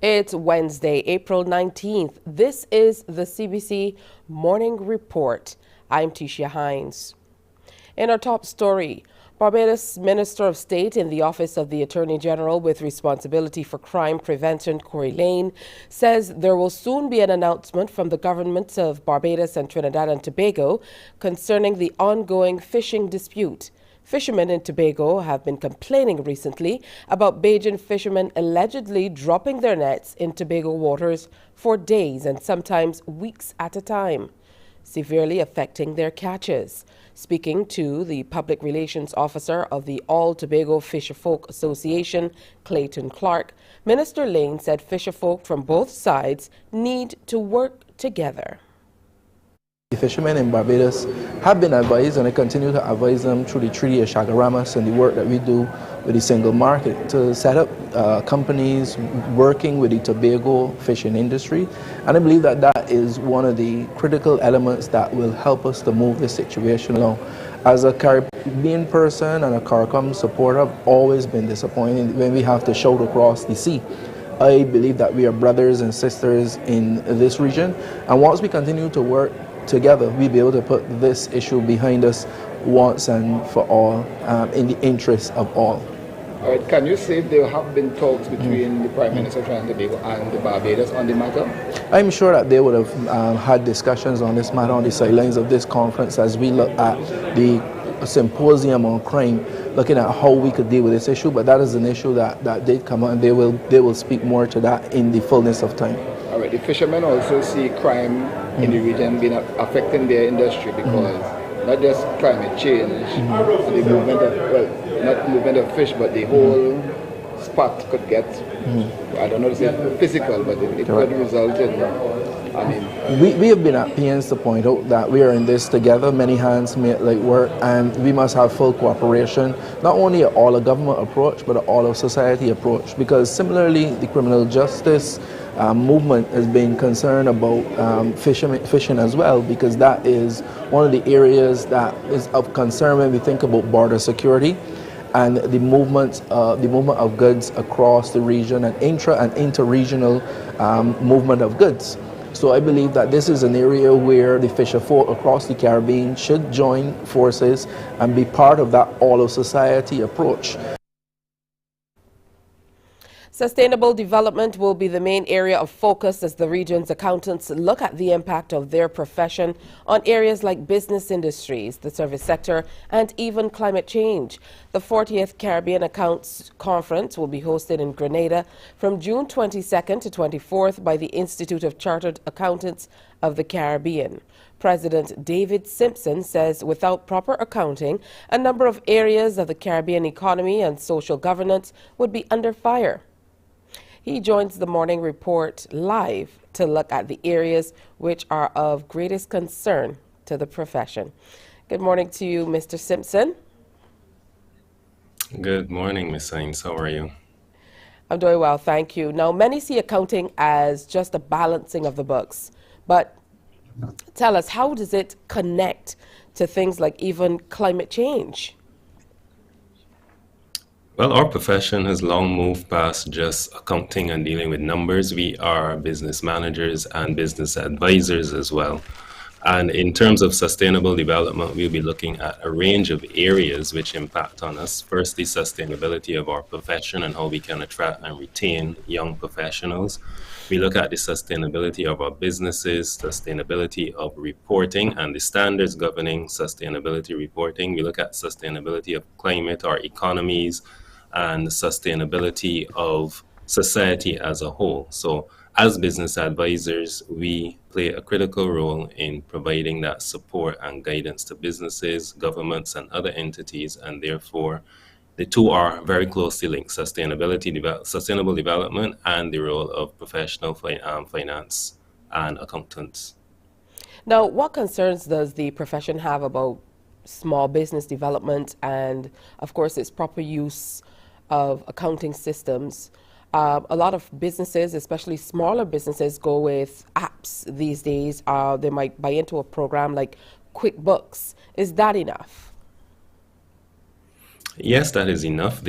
It's Wednesday, April 19th. This is the CBC Morning Report. I'm Tisha Hines. In our top story, Barbados Minister of State in the Office of the Attorney General with responsibility for crime prevention, Corey Lane, says there will soon be an announcement from the governments of Barbados and Trinidad and Tobago concerning the ongoing fishing dispute. Fishermen in Tobago have been complaining recently about Bajan fishermen allegedly dropping their nets in Tobago waters for days and sometimes weeks at a time, severely affecting their catches. Speaking to the public relations officer of the All Tobago Fisherfolk Association, Clayton Clark, Minister Lane said fisherfolk from both sides need to work together. The fishermen in Barbados have been advised, and I continue to advise them through the Treaty of Chagaramas and the work that we do with the single market to set up companies working with the Tobago fishing industry. And I believe that that is one of the critical elements that will help us to move this situation along. As a Caribbean person and a CARICOM supporter, I've always been disappointed when we have to shout across the sea. I believe that we are brothers and sisters in this region, and once we continue to work together, we'll be able to put this issue behind us once and for all, in the interest of all. All right, can you say there have been talks between the Prime Minister of Trinidad and Tobago and the Barbados on the matter? I'm sure that they would have had discussions on this matter on the sidelines of this conference as we look at the symposium on crime, looking at how we could deal with this issue. But that is an issue that did come up, and they will speak more to that in the fullness of time. All right, the fishermen also see crime in the region being affecting their industry because not just climate change, the movement of, well, not movement of fish, but the whole spot could get, I don't know to say physical, but it could result in, we have been at pains to point out that we are in this together, many hands make light work, and we must have full cooperation, not only at all a government approach, but at all of society approach, because similarly the criminal justice movement has been concerned about fishing as well, because that is one of the areas that is of concern when we think about border security and the movement of goods across the region and intra and interregional movement of goods. So I believe that this is an area where the fisherfolk across the Caribbean should join forces and be part of that all of society approach. Sustainable development will be the main area of focus as the region's accountants look at the impact of their profession on areas like business industries, the service sector, and even climate change. The 40th Caribbean Accounts Conference will be hosted in Grenada from June 22nd to 24th by the Institute of Chartered Accountants of the Caribbean. President David Simpson says without proper accounting, a number of areas of the Caribbean economy and social governance would be under fire. He joins the Morning Report live to look at the areas which are of greatest concern to the profession. Good morning to you, Mr. Simpson. Good morning, Ms. Hines. How are you? I'm doing well, thank you. Now, many see accounting as just a balancing of the books, but tell us, how does it connect to things like even climate change? Well, our profession has long moved past just accounting and dealing with numbers. We are business managers and business advisors as well. And in terms of sustainable development, we'll be looking at a range of areas which impact on us. Firstly, sustainability of our profession and how we can attract and retain young professionals. We look at the sustainability of our businesses, sustainability of reporting and the standards governing sustainability reporting. We look at sustainability of climate, our economies, and sustainability of society as a whole. So as business advisors, we play a critical role in providing that support and guidance to businesses, governments, and other entities, and therefore the two are very closely linked: sustainable development and the role of professional finance and accountants. Now, what concerns does the profession have about small business development and, of course, its proper use of accounting systems? A lot of businesses, especially smaller businesses, go with apps these days. They might buy into a program like QuickBooks. Is that enough? Yes, that is enough.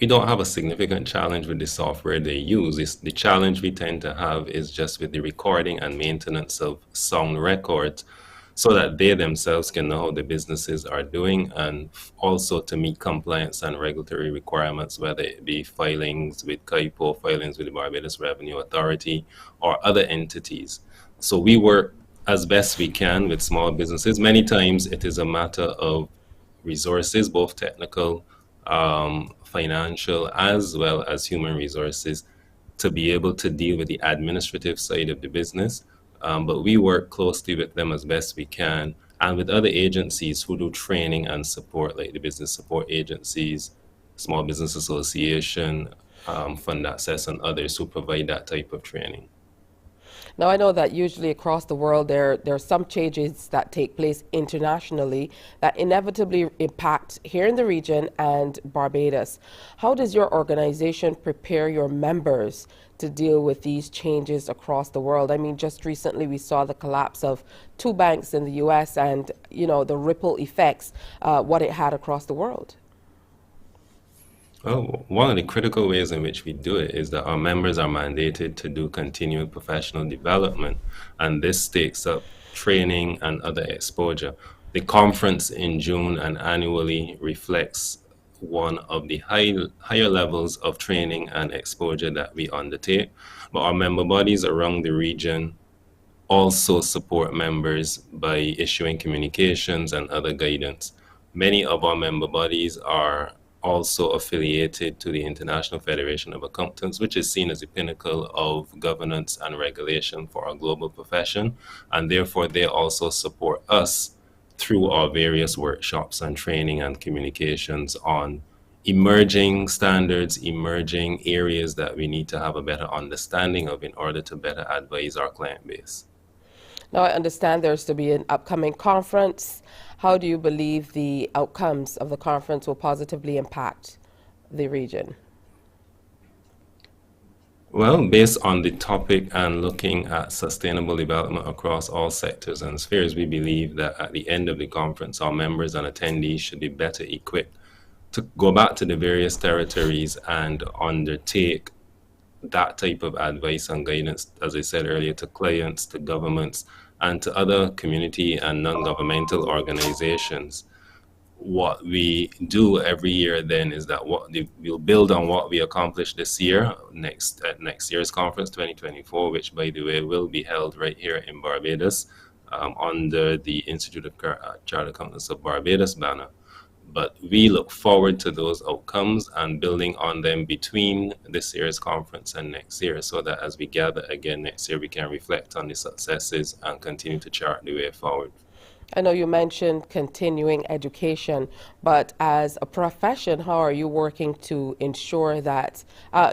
we don't have a significant challenge with the software they use. The challenge we tend to have is just with the recording and maintenance of sound records so that they themselves can know how the businesses are doing and also to meet compliance and regulatory requirements, whether it be filings with CAIPO, filings with the Barbados Revenue Authority, or other entities. So we work as best we can with small businesses. Many times it is a matter of resources, both technical, financial, as well as human resources, to be able to deal with the administrative side of the business. But we work closely with them as best we can, and with other agencies who do training and support, like the business support agencies, Small Business Association, Fund Access, and others who provide that type of training. Now, I know that usually across the world there are some changes that take place internationally that inevitably impact here in the region and Barbados. How does your organization prepare your members to deal with these changes across the world? I mean, just recently we saw the collapse of 2 banks in the U.S. and, you know, the ripple effects, what it had across the world. Well, one of the critical ways in which we do it is that our members are mandated to do continual professional development, and this takes up training and other exposure. The conference in June and annually reflects one of the higher levels of training and exposure that we undertake, but our member bodies around the region also support members by issuing communications and other guidance. Many of our member bodies are also affiliated to the International Federation of Accountants, which is seen as the pinnacle of governance and regulation for our global profession, and therefore they also support us through our various workshops and training and communications on emerging standards, emerging areas that we need to have a better understanding of in order to better advise our client base. Now, I understand there's to be an upcoming conference. How do you believe the outcomes of the conference will positively impact the region? Well, based on the topic and looking at sustainable development across all sectors and spheres, we believe that at the end of the conference, our members and attendees should be better equipped to go back to the various territories and undertake that type of advice and guidance, as I said earlier, to clients, to governments, and to other community and non-governmental organizations. What we do every year then is that we'll build on what we accomplished this year, at next year's conference, 2024, which, by the way, will be held right here in Barbados under the Institute of Chartered Accountants of Barbados banner. But we look forward to those outcomes and building on them between this year's conference and next year, so that as we gather again next year, we can reflect on the successes and continue to chart the way forward. I know you mentioned continuing education, but as a profession, how are you working to ensure that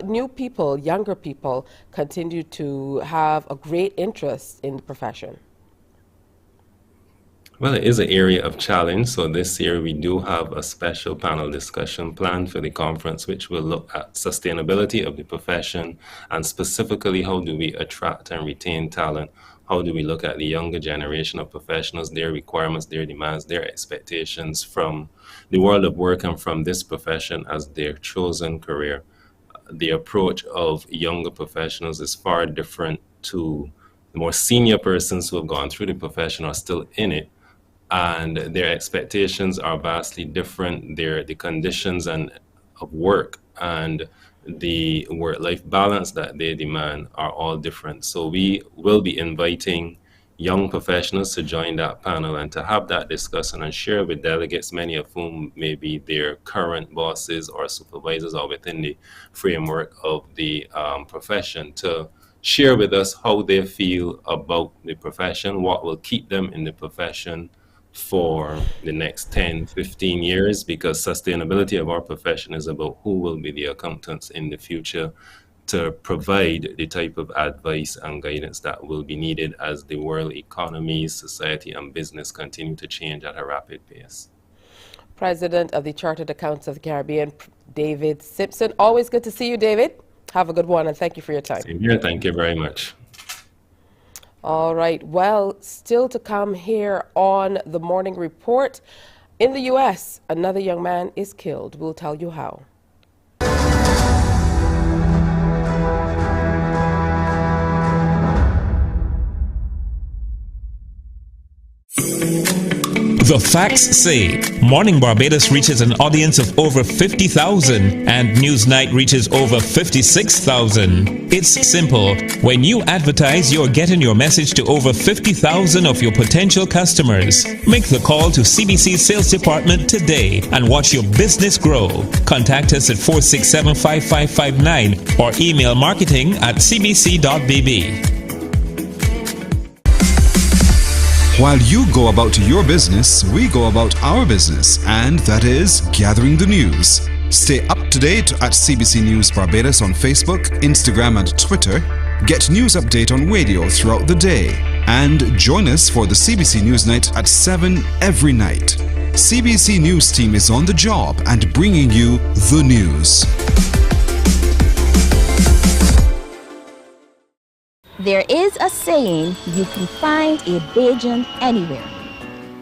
new people, younger people, continue to have a great interest in the profession? Well, it is an area of challenge. So this year we do have a special panel discussion planned for the conference, which will look at sustainability of the profession and specifically how do we attract and retain talent? How do we look at the younger generation of professionals, their requirements, their demands, their expectations from the world of work and from this profession as their chosen career? The approach of younger professionals is far different to the more senior persons who have gone through the profession or are still in it. And their expectations are vastly different. The conditions of work and the work-life balance that they demand are all different. So we will be inviting young professionals to join that panel and to have that discussion and share with delegates, many of whom may be their current bosses or supervisors or within the framework of the profession, to share with us how they feel about the profession, what will keep them in the profession for the next 10, 15 years, because sustainability of our profession is about who will be the accountants in the future to provide the type of advice and guidance that will be needed as the world economy, society, and business continue to change at a rapid pace. President of the Chartered Accountants of the Caribbean, David Simpson. Always good to see you, David. Have a good one, and thank you for your time. Same here. Thank you very much. All right. Well, still to come here on the Morning Report. In the U.S., another young man is killed. We'll tell you how. The facts say Morning Barbados reaches an audience of over 50,000 and Newsnight reaches over 56,000. It's simple. When you advertise, you're getting your message to over 50,000 of your potential customers. Make the call to CBC Sales Department today and watch your business grow. Contact us at 467-5559 or email marketing@cbc.bb. While you go about your business, we go about our business, and that is gathering the news. Stay up to date at CBC News Barbados on Facebook, Instagram and Twitter. Get news update on radio throughout the day. And join us for the CBC News Night at 7 every night. CBC News team is on the job and bringing you the news. There is a saying, you can find a Bajan anywhere.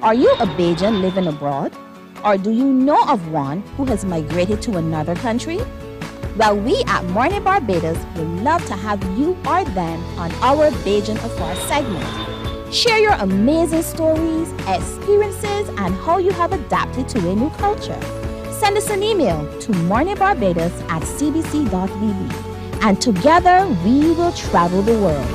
Are you a Bajan living abroad? Or do you know of one who has migrated to another country? Well, we at Mornin Barbados would love to have you or them on our Bajan Affair segment. Share your amazing stories, experiences, and how you have adapted to a new culture. Send us an email to morninbarbados@cbc.bb. And together we will travel the world.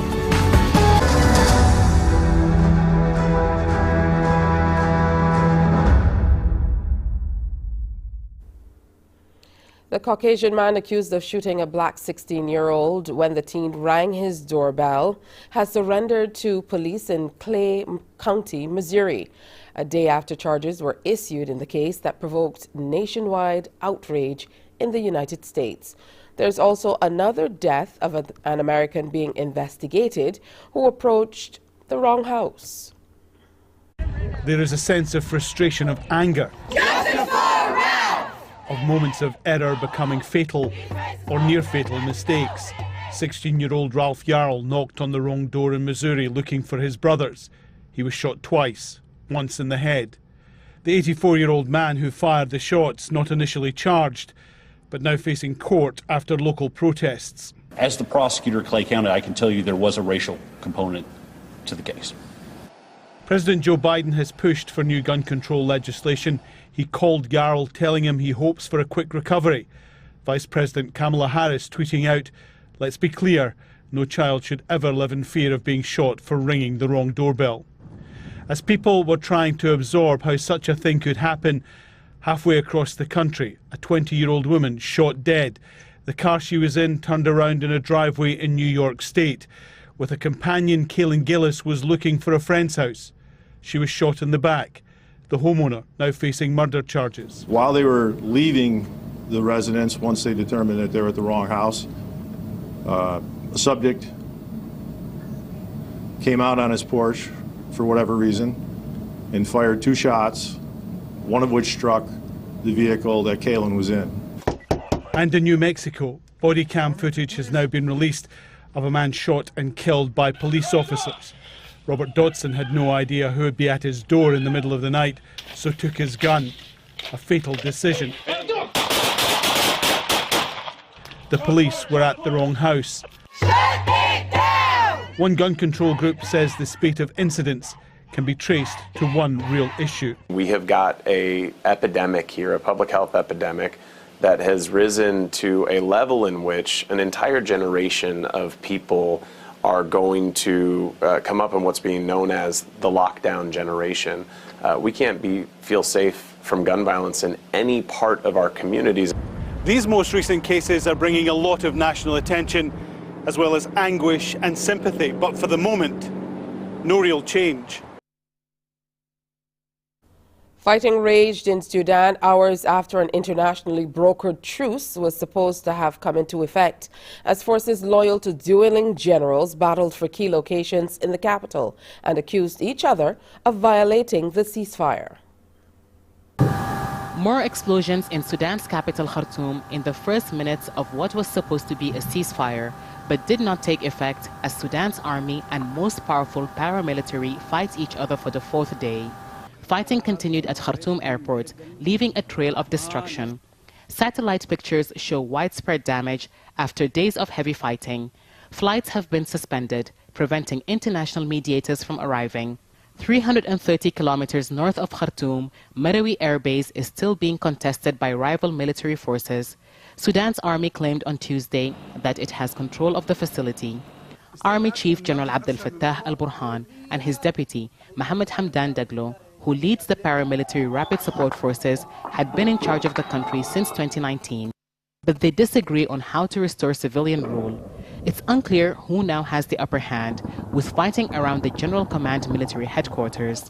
The Caucasian man accused of shooting a black 16-year-old when the teen rang his doorbell has surrendered to police in Clay County, Missouri, a day after charges were issued in the case that provoked nationwide outrage in the United States. There's also another death of an American being investigated who approached the wrong house. There is a sense of frustration, of anger, of moments of error becoming fatal or near fatal mistakes. 16-year-old Ralph Yarrell knocked on the wrong door in Missouri looking for his brothers. He was shot twice, once in the head. The 84-year-old man who fired the shots, not initially charged, but now facing court after local protests. As the prosecutor of Clay County, I can tell you there was a racial component to the case. President Joe Biden has pushed for new gun control legislation. He called Yarrell, telling him he hopes for a quick recovery. Vice President Kamala Harris tweeting out, "Let's be clear, no child should ever live in fear of being shot for ringing the wrong doorbell." As people were trying to absorb how such a thing could happen, halfway across the country, a 20-year-old woman shot dead. The car she was in turned around in a driveway in New York State. With a companion, Kaylin Gillis was looking for a friend's house. She was shot in the back. The homeowner now facing murder charges. While they were leaving the residence, once they determined that they were at the wrong house, a subject came out on his porch for whatever reason and fired 2 shots, one of which struck the vehicle that Kaylin was in. And in New Mexico, body cam footage has now been released of a man shot and killed by police officers. Robert Dodson had no idea who would be at his door in the middle of the night, so took his gun. A fatal decision. The police were at the wrong house. One gun control group says the spate of incidents can be traced to one real issue. We have got an epidemic here, a public health epidemic, that has risen to a level in which an entire generation of people are going to come up in what's being known as the lockdown generation. We can't feel safe from gun violence in any part of our communities. These most recent cases are bringing a lot of national attention, as well as anguish and sympathy, but for the moment, no real change. Fighting raged in Sudan hours after an internationally brokered truce was supposed to have come into effect, as forces loyal to dueling generals battled for key locations in the capital and accused each other of violating the ceasefire. More explosions in Sudan's capital Khartoum in the first minutes of what was supposed to be a ceasefire, but did not take effect as Sudan's army and most powerful paramilitary fight each other for the 4th day. Fighting continued at Khartoum airport, leaving a trail of destruction. Satellite pictures show widespread damage after days of heavy fighting. Flights have been suspended, preventing international mediators from arriving. 330 kilometers north of Khartoum, Metrology Air Base is still being contested by rival military forces. Sudan's army claimed on Tuesday that it has control of the facility. Army Chief General Abdel Fattah al-Burhan and his deputy, Mohammed Hamdan Daglo, who leads the paramilitary rapid support forces, had been in charge of the country since 2019. But they disagree on how to restore civilian rule. It's unclear who now has the upper hand, with fighting around the General Command military headquarters.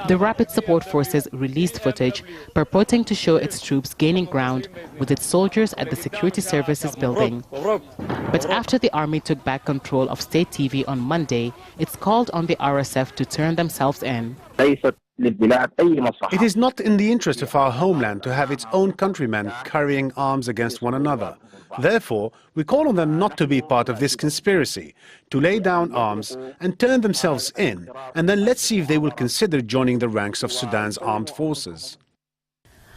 The Rapid Support Forces released footage purporting to show its troops gaining ground with its soldiers at the Security Services building. But after the army took back control of state TV on Monday, it's called on the RSF to turn themselves in. It is not in the interest of our homeland to have its own countrymen carrying arms against one another. Therefore, we call on them not to be part of this conspiracy, to lay down arms and turn themselves in, and then let's see if they will consider joining the ranks of Sudan's armed forces.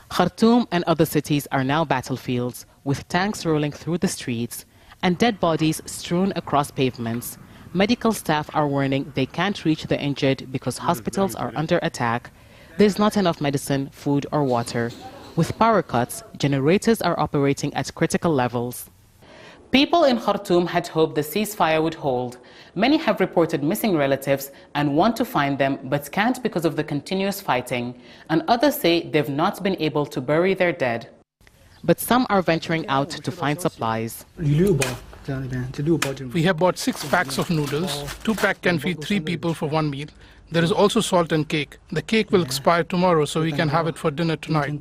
Khartoum and other cities are now battlefields, with tanks rolling through the streets and dead bodies strewn across pavements. Medical staff are warning they can't reach the injured because hospitals are under attack. There's not enough medicine, food or water. With power cuts, generators are operating at critical levels. People in Khartoum had hoped the ceasefire would hold. Many have reported missing relatives and want to find them but can't because of the continuous fighting. And others say they've not been able to bury their dead. But some are venturing out to find supplies. We have bought 6 packs of noodles. 2 packs can feed 3 people for 1 meal. There is also salt and cake. The cake will expire tomorrow, so we can have it for dinner tonight.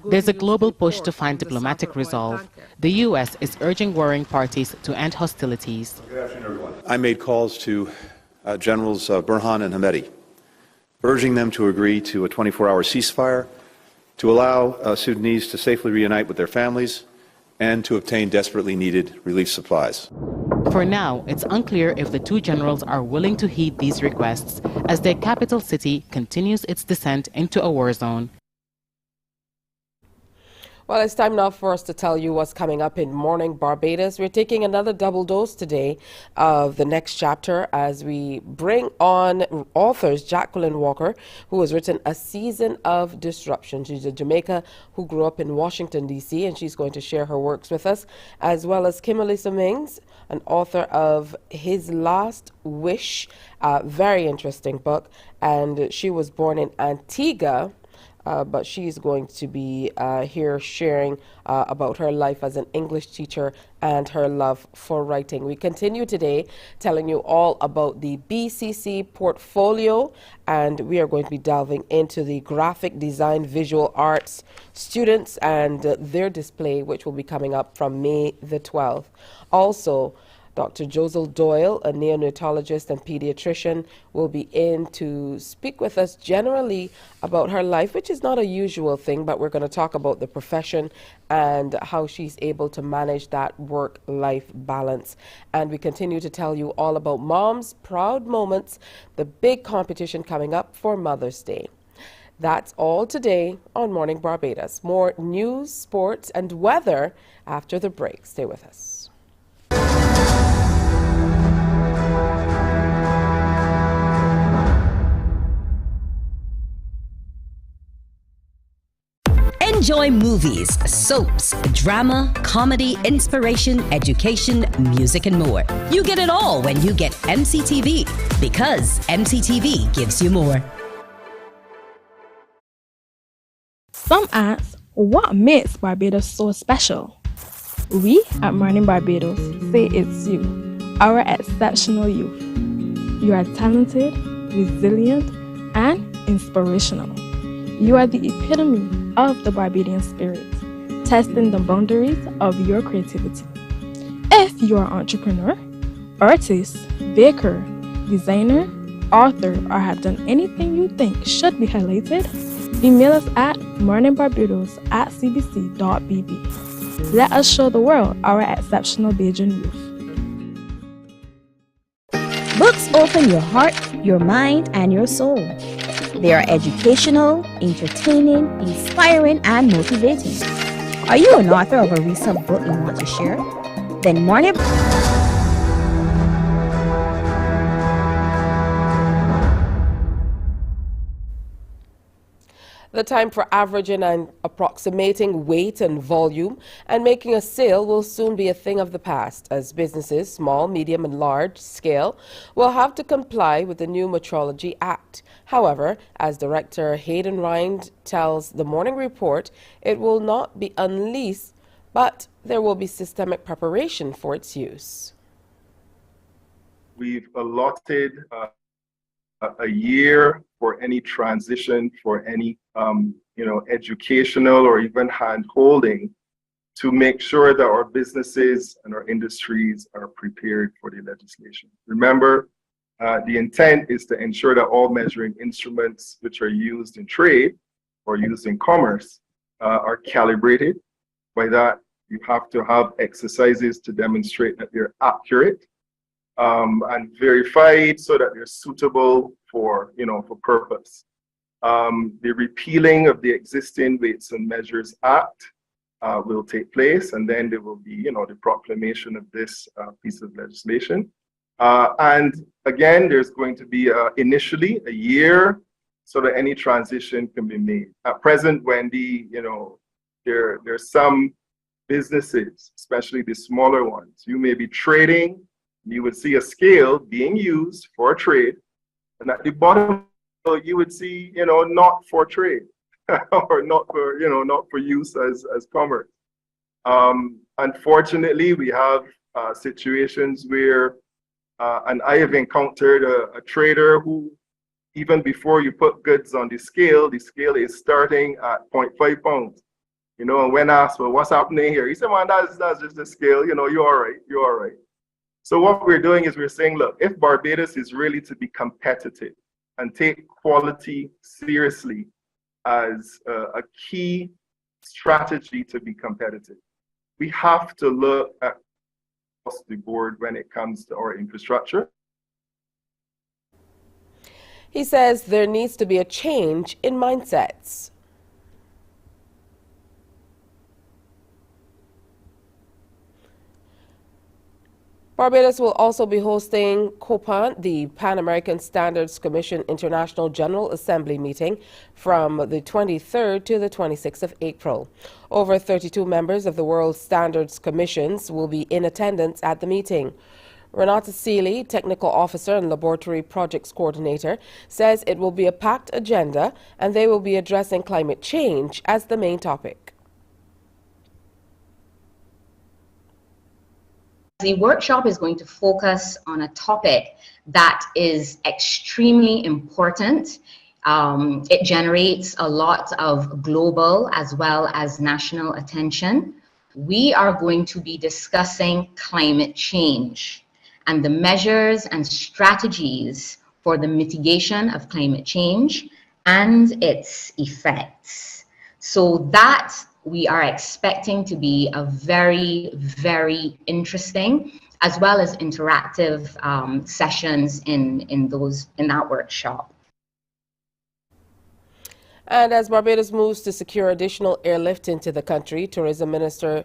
There's a global push to find diplomatic resolve. The U.S. is urging warring parties to end hostilities. I made calls to Generals Burhan and Hamedi, urging them to agree to a 24-hour ceasefire, to allow Sudanese to safely reunite with their families, and to obtain desperately needed relief supplies. For now, it's unclear if the two generals are willing to heed these requests as their capital city continues its descent into a war zone. Well, it's time now for us to tell you what's coming up in Morning Barbados. We're taking another double dose today of the next chapter as we bring on authors Jacqueline Walker, who has written A Season of Disruption. She's a Jamaican who grew up in Washington, D.C., and she's going to share her works with us, as well as Kimberly Summings, an author of His Last Wish, very interesting book, and she was born in Antigua, but she's going to be here sharing about her life as an English teacher and her love for writing. We continue today telling you all about the BCC portfolio, and we are going to be delving into the graphic design visual arts students and their display, which will be coming up from May the 12th. Also, Dr. Josel Doyle, a neonatologist and pediatrician, will be in to speak with us generally about her life, which is not a usual thing, but we're going to talk about the profession and how she's able to manage that work-life balance. And we continue to tell you all about Mom's Proud Moments, the big competition coming up for Mother's Day. That's all today on Morning Barbados. More news, sports, and weather after the break. Stay with us. Enjoy movies, soaps, drama, comedy, inspiration, education, music, and more. You get it all when you get MCTV, because MCTV gives you more. Some ask, what makes Barbados so special? We at Mornin Barbados say it's you, our exceptional youth. You are talented, resilient, and inspirational. You are the epitome of the Barbadian spirit, testing the boundaries of your creativity. If you are an entrepreneur, artist, baker, designer, author, or have done anything you think should be highlighted, email us at morninbarbados@cbc.bb. Let us show the world our exceptional Bajan youth. Books open your heart, your mind, and your soul. They are educational, entertaining, inspiring, and motivating. Are you an author of a recent book you want to share? Then Morning The time for averaging and approximating weight and volume and making a sale will soon be a thing of the past, as businesses, small, medium and large scale, will have to comply with the new Metrology Act. However, as Director Hayden Rind tells the Morning Report, it will not be unleashed, but there will be systemic preparation for its use. We've allotted a year for any transition, for any educational or even hand-holding, to make sure that our businesses and our industries are prepared for the legislation. Remember, the intent is to ensure that all measuring instruments which are used in trade or used in commerce are calibrated. By that, you have to have exercises to demonstrate that they're accurate and verified so that they're suitable for, for purpose. The repealing of the existing Weights and Measures Act will take place, and then there will be, the proclamation of this piece of legislation. And again, there's going to be initially a year so that any transition can be made. At present, Wendy, there's some businesses, especially the smaller ones. You may be trading, you would see a scale being used for trade, and at the bottom you would see, not for trade or not for, not for use as commerce. Unfortunately, we have situations where, and I have encountered a trader who, even before you put goods on the scale is starting at 0.5 pounds. And when asked, well, what's happening here? He said, man, that's just the scale, you're all right. So what we're doing is we're saying, look, if Barbados is really to be competitive and take quality seriously as a key strategy to be competitive, we have to look at across the board when it comes to our infrastructure. He says there needs to be a change in mindsets. Barbados will also be hosting COPAN, the Pan American Standards Commission International General Assembly meeting, from the 23rd to the 26th of April. Over 32 members of the World Standards Commissions will be in attendance at the meeting. Renata Seeley, Technical Officer and Laboratory Projects Coordinator, says it will be a packed agenda and they will be addressing climate change as the main topic. The workshop is going to focus on a topic that is extremely important. It generates a lot of global as well as national attention. We are going to be discussing climate change and the measures and strategies for the mitigation of climate change and its effects. So that we are expecting to be a very, very interesting as well as interactive sessions in that workshop. And as Barbados moves to secure additional airlift into the country, Tourism Minister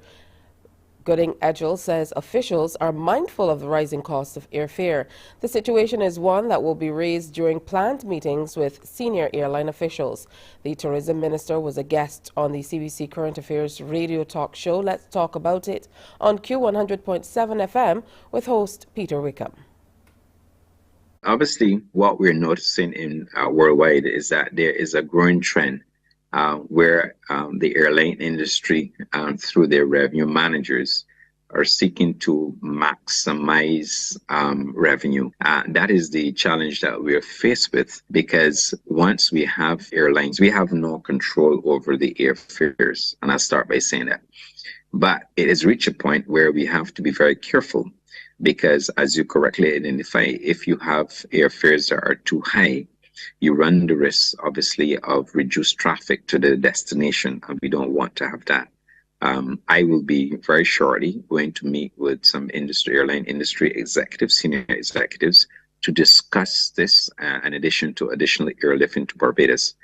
Gooding Edgell says officials are mindful of the rising cost of airfare. The situation is one that will be raised during planned meetings with senior airline officials. The Tourism Minister was a guest on the CBC Current Affairs radio talk show Let's Talk About It on Q100.7 FM with host Peter Wickham. Obviously, what we're noticing in worldwide is that there is a growing trend where the airline industry, through their revenue managers, are seeking to maximize revenue. That is the challenge that we are faced with, because once we have airlines, we have no control over the airfares. And I'll start by saying that. But it has reached a point where we have to be very careful, because as you correctly identify, if you have airfares that are too high, you run the risk, obviously, of reduced traffic to the destination, and we don't want to have that. I will be very shortly going to meet with some airline industry executives, senior executives, to discuss this in addition to additional airlift into Barbados.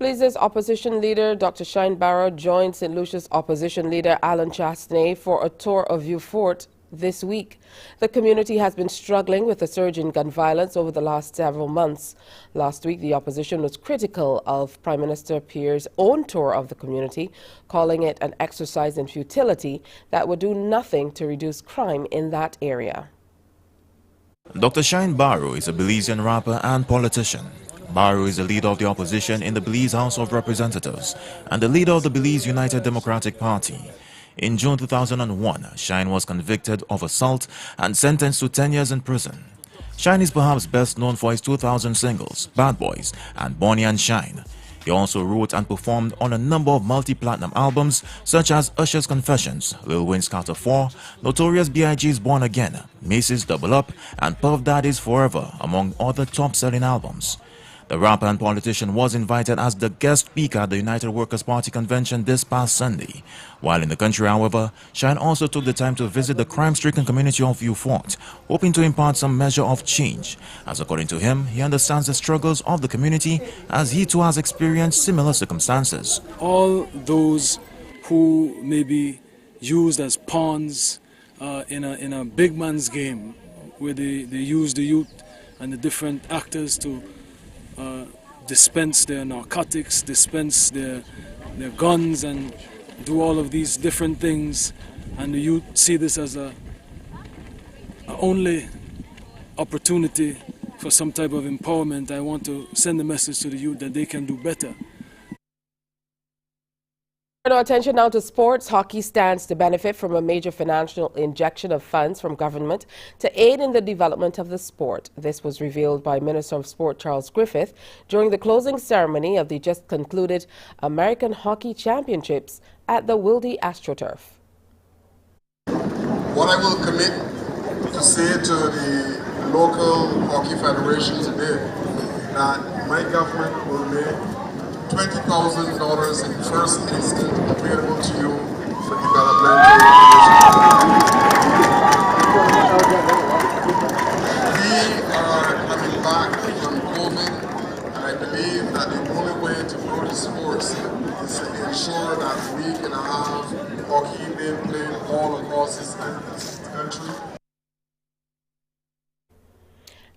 Please's opposition leader Dr. Shine Barrow joined St. Lucia's opposition leader Alan Chastney for a tour of Vieux Fort this week. The community has been struggling with a surge in gun violence over the last several months. Last week, the opposition was critical of Prime Minister Pierre's own tour of the community, calling it an exercise in futility that would do nothing to reduce crime in that area. Dr. Shine Barrow is a Belizean rapper and politician. Barrow is the leader of the opposition in the Belize House of Representatives and the leader of the Belize United Democratic Party. In June 2001, Shine was convicted of assault and sentenced to 10 years in prison. Shine is perhaps best known for his 2000 singles, Bad Boys and Bonnie and Shine. He also wrote and performed on a number of multi-platinum albums such as Usher's Confessions, Lil Wayne's Carter 4, Notorious B.I.G.'s Born Again, Macy's Double Up, and Puff Daddy's Forever, among other top-selling albums. The rapper and politician was invited as the guest speaker at the United Workers' Party convention this past Sunday. While in the country, however, Shine also took the time to visit the crime-stricken community of Vieux Fort, hoping to impart some measure of change, as according to him, he understands the struggles of the community as he too has experienced similar circumstances. All those who may be used as pawns in a big man's game, where they use the youth and the different actors to dispense their narcotics, dispense their guns, and do all of these different things, and the youth see this as a only opportunity for some type of empowerment. I want to send a message to the youth that they can do better. Attention now to sports. Hockey stands to benefit from a major financial injection of funds from government to aid in the development of the sport. This was revealed by Minister of Sport Charles Griffith during the closing ceremony of the just concluded American Hockey Championships at the Wilde AstroTurf. What I will commit to say to the local hockey federation today, that my government will make $20,000 in first instance available to you for developmental We are coming back from COVID, and I believe that the only way to grow the sports is to ensure that we can have hockey being played all across this country.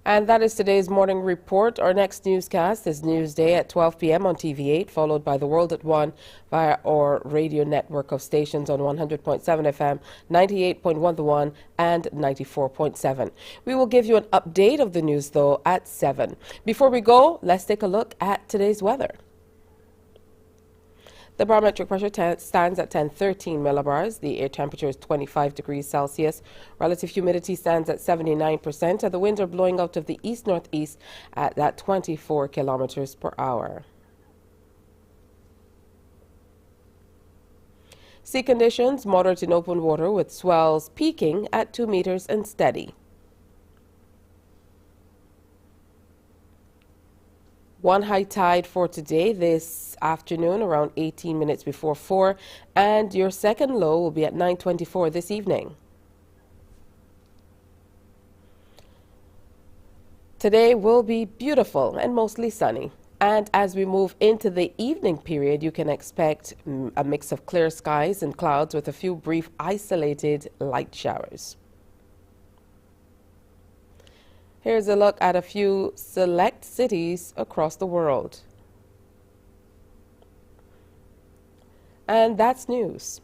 And that is today's morning report. Our next newscast is Newsday at 12 p.m. on TV8, followed by The World at 1 via our radio network of stations on 100.7 FM, 98.1 The One, and 94.7. We will give you an update of the news, though, at 7. Before we go, let's take a look at today's weather. The barometric pressure stands at 1013 millibars. The air temperature is 25 degrees Celsius. Relative humidity stands at 79%, and the winds are blowing out of the east-northeast at that 24 kilometers per hour. Sea conditions, moderate in open water with swells peaking at 2 meters and steady. One high tide for today, this afternoon, around 18 minutes before 4, and your second low will be at 9:24 this evening. Today will be beautiful and mostly sunny. And as we move into the evening period, you can expect a mix of clear skies and clouds with a few brief isolated light showers. Here's a look at a few select cities across the world. And that's news.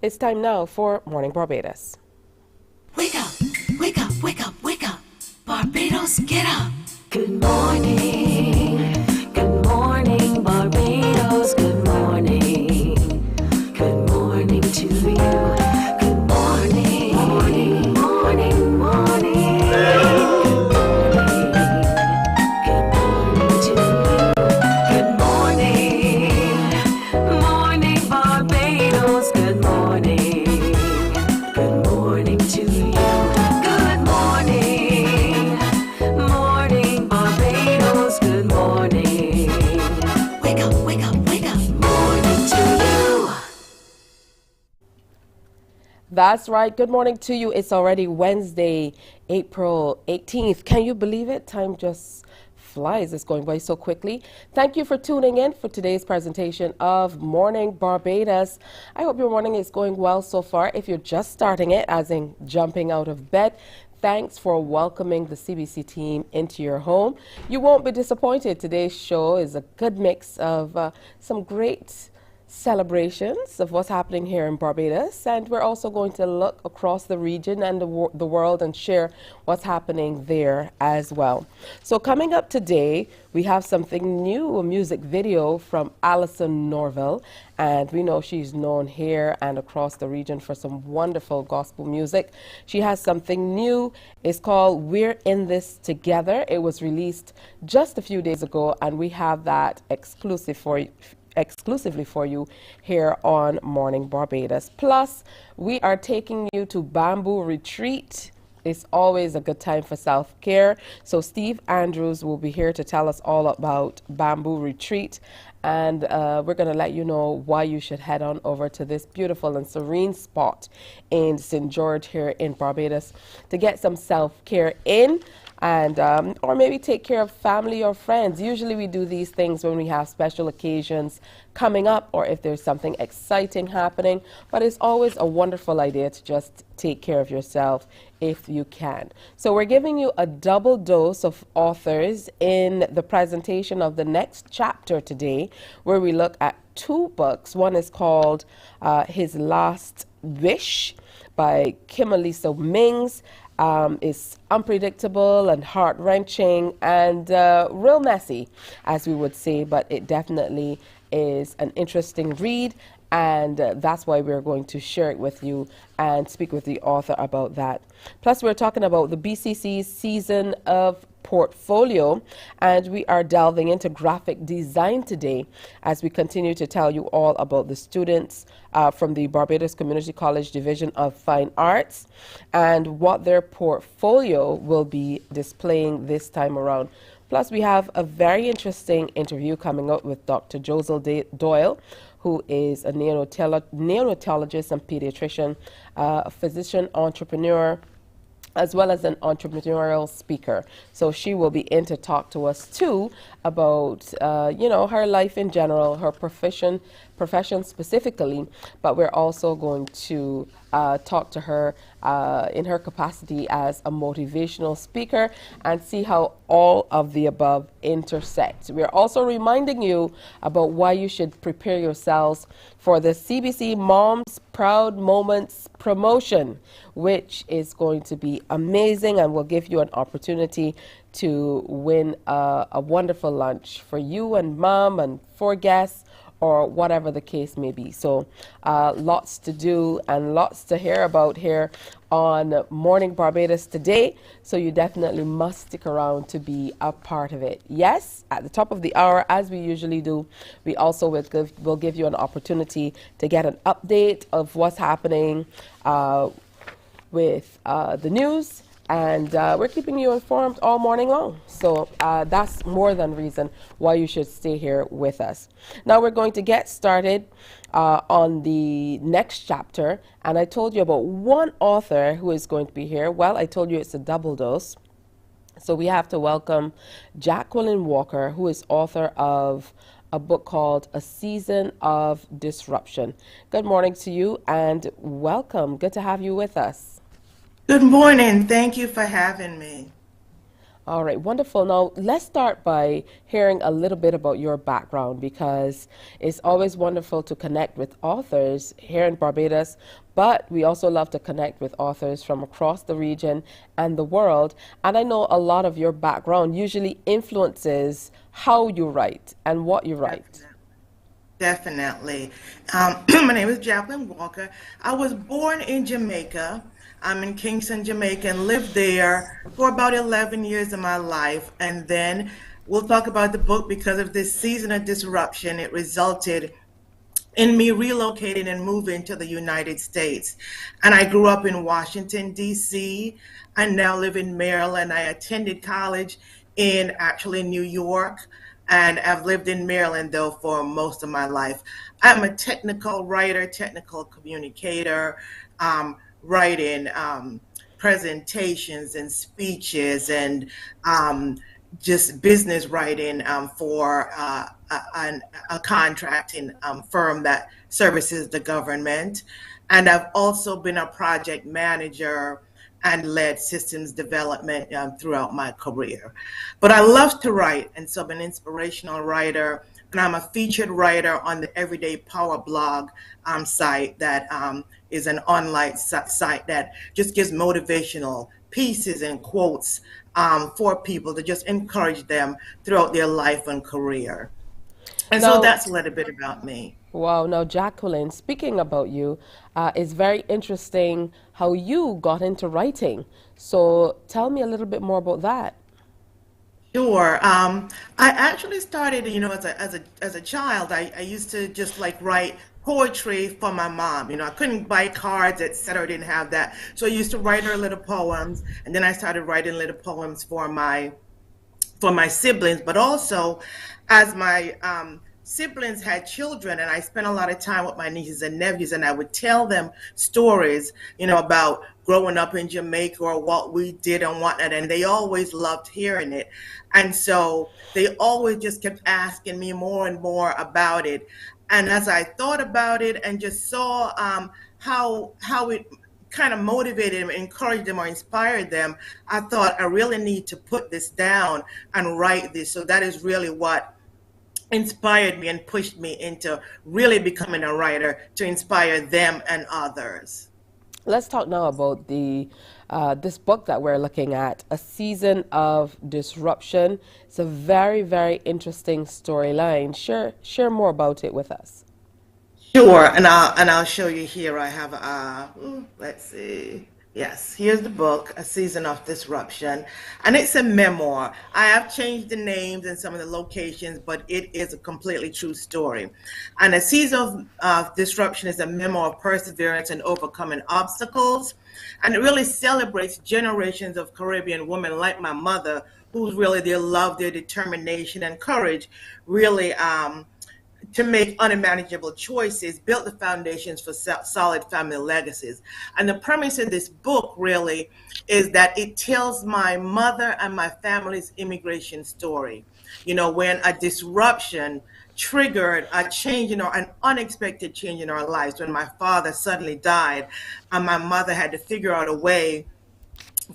It's time now for Morning Barbados. Wake up, wake up, wake up, wake up. Barbados, get up. Good morning. Good morning, Barbados. Good morning. Good morning to you. Good morning. Morning, morning, morning. That's right. Good morning to you. It's already Wednesday, April 18th. Can you believe it? Time just flies. It's going by so quickly. Thank you for tuning in for today's presentation of Morning Barbados. I hope your morning is going well so far. If you're just starting it, as in jumping out of bed, thanks for welcoming the CBC team into your home. You won't be disappointed. Today's show is a good mix of some great celebrations of what's happening here in Barbados, and we're also going to look across the region and the world and share what's happening there as well. So coming up today, we have something new, a music video from Alison Norville, and we know she's known here and across the region for some wonderful gospel music. She has something new. It's called We're in This Together. It was released just a few days ago, and we have that exclusively for you here on Morning Barbados. Plus, we are taking you to Bamboo Retreat. It's always a good time for self-care. So Steve Andrews will be here to tell us all about Bamboo Retreat. And we're going to let you know why you should head on over to this beautiful and serene spot in St. George here in Barbados to get some self-care in. And or maybe take care of family or friends. Usually we do these things when we have special occasions coming up or if there's something exciting happening, but it's always a wonderful idea to just take care of yourself if you can. So we're giving you a double dose of authors in the presentation of the next chapter today, where we look at two books. One is called His Last Wish by Kimalisa Mings. Is unpredictable and heart-wrenching and real messy, as we would say, but it definitely is an interesting read, and that's why we're going to share it with you and speak with the author about that. Plus, we're talking about the BCC's season of portfolio, and we are delving into graphic design today as we continue to tell you all about the students from the Barbados Community College Division of Fine Arts and what their portfolio will be displaying this time around. Plus, we have a very interesting interview coming up with Dr. Josel Doyle, who is a neonatologist and pediatrician, a physician, entrepreneur, as well as an entrepreneurial speaker. So she will be in to talk to us too about, you know, her life in general, her profession specifically, but we're also going to talk to her in her capacity as a motivational speaker and see how all of the above intersect. We're also reminding you about why you should prepare yourselves for the CBC Moms Proud Moments promotion, which is going to be amazing and will give you an opportunity to win a wonderful lunch for you and mom and 4 guests, or whatever the case may be. So lots to do and lots to hear about here on Morning Barbados today. So you definitely must stick around to be a part of it. Yes, at the top of the hour, as we usually do, we also will give you an opportunity to get an update of what's happening with the news. And we're keeping you informed all morning long. So that's more than reason why you should stay here with us. Now we're going to get started on the next chapter. And I told you about one author who is going to be here. Well, I told you it's a double dose. So we have to welcome Jacqueline Walker, who is author of a book called A Season of Disruption. Good morning to you and welcome. Good to have you with us. Good morning. Thank you for having me. All right, wonderful. Now, let's start by hearing a little bit about your background, because it's always wonderful to connect with authors here in Barbados, but we also love to connect with authors from across the region and the world. And I know a lot of your background usually influences how you write and what you write. Definitely. My name is Jacqueline Walker. I was born in Jamaica. I'm in Kingston, Jamaica, and lived there for about 11 years of my life. And then we'll talk about the book. Because of this season of disruption, it resulted in me relocating and moving to the United States. And I grew up in Washington, D.C. I now live in Maryland. I attended college in actually New York, and I've lived in Maryland, though, for most of my life. I'm a technical writer, technical communicator, writing presentations and speeches and just business writing for a contracting firm that services the government. And I've also been a project manager and led systems development throughout my career. But I love to write, and so I'm an inspirational writer, and I'm a featured writer on the Everyday Power blog site that is an online site that just gives motivational pieces and quotes for people to just encourage them throughout their life and career. And so Now, that's a little bit about me. wow, now Jacqueline, speaking about you, it's very interesting how you got into writing. So tell me a little bit more about that. Sure. I actually started, as a child. I used to just like write poetry for my mom. I couldn't buy cards, etc. Didn't have that, so I used to write her little poems, and then I started writing little poems for my siblings, but also as my siblings had children, and I spent a lot of time with my nieces and nephews, and I would tell them stories, about growing up in Jamaica or what we did and whatnot, and they always loved hearing it. And so they always just kept asking me more and more about it. And as I thought about it and just saw how it kind of motivated them, encouraged them, or inspired them, I thought I really need to put this down and write this. So that is really what inspired me and pushed me into really becoming a writer to inspire them and others. Let's talk now about the this book that we're looking at, A Season of Disruption. It's a very, very interesting storyline. Share more about it with us. Sure, and I'll show you here. I have let's see. Yes, here's the book, A Season of Disruption, and it's a memoir. I have changed the names and some of the locations, but it is a completely true story. And A Season of Disruption is a memoir of perseverance and overcoming obstacles, and it really celebrates generations of Caribbean women like my mother, who's really their love, their determination, and courage really to make unmanageable choices, built the foundations for solid family legacies. And the premise of this book really is that it tells my mother and my family's immigration story. When a disruption triggered a change, an unexpected change in our lives. When my father suddenly died, and my mother had to figure out a way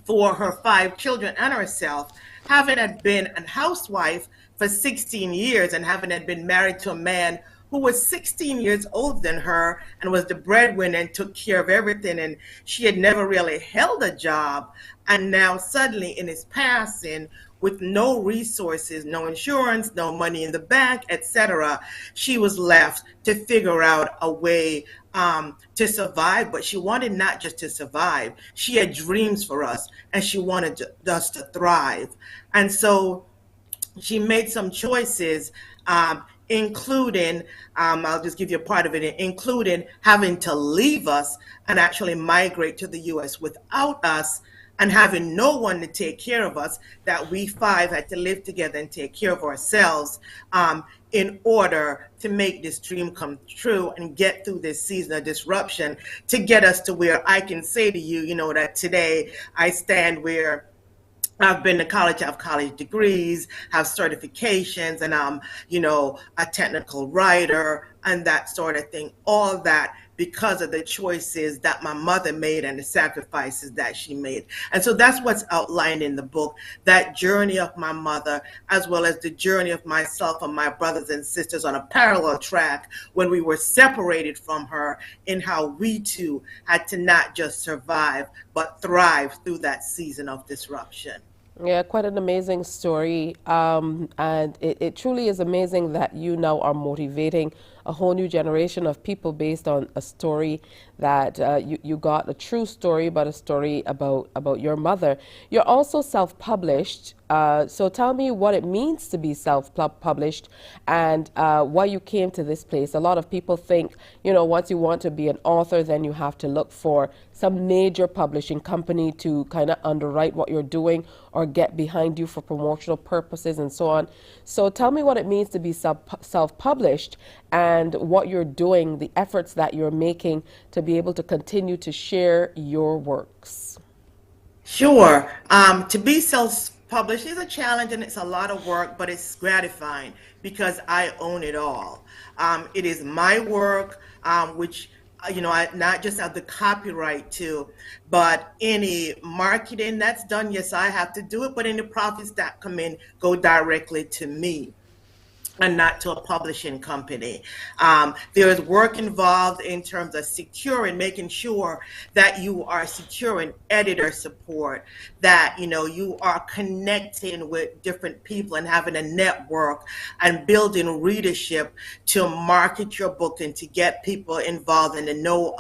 for her 5 children and herself, having had been a housewife for 16 years and having had been married to a man who was 16 years older than her and was the breadwinner and took care of everything. And she had never really held a job. And now suddenly in his passing, with no resources, no insurance, no money in the bank, etc., she was left to figure out a way to survive. But she wanted not just to survive. She had dreams for us, and she wanted us to thrive. And so she made some choices, including, I'll just give you a part of it, including having to leave us and actually migrate to the U.S. without us, and having no one to take care of us, that we 5 had to live together and take care of ourselves in order to make this dream come true and get through this season of disruption to get us to where I can say to you, that today I stand where I've been to college, I have college degrees, have certifications, and I'm, a technical writer and that sort of thing. All that because of the choices that my mother made and the sacrifices that she made. And so that's what's outlined in the book, that journey of my mother, as well as the journey of myself and my brothers and sisters on a parallel track when we were separated from her, in how we too had to not just survive, but thrive through that season of disruption. Yeah, quite an amazing story. And it truly is amazing that you now are motivating a whole new generation of people based on a story that you got, a true story, but a story about your mother. You're also self-published. So tell me what it means to be self-published and why you came to this place. A lot of people think, once you want to be an author, then you have to look for some major publishing company to kind of underwrite what you're doing or get behind you for promotional purposes and so on. So tell me what it means to be self-published and what you're doing, the efforts that you're making to be able to continue to share your works. Sure. To be Publishing is a challenge and it's a lot of work, but it's gratifying because I own it all. It is my work, which I not just have the copyright to, but any marketing that's done, yes, I have to do it, but any profits that come in go directly to me and not to a publishing company. There is work involved in terms of securing, making sure that you are securing editor support, that you are connecting with different people and having a network and building readership to market your book and to get people involved and to know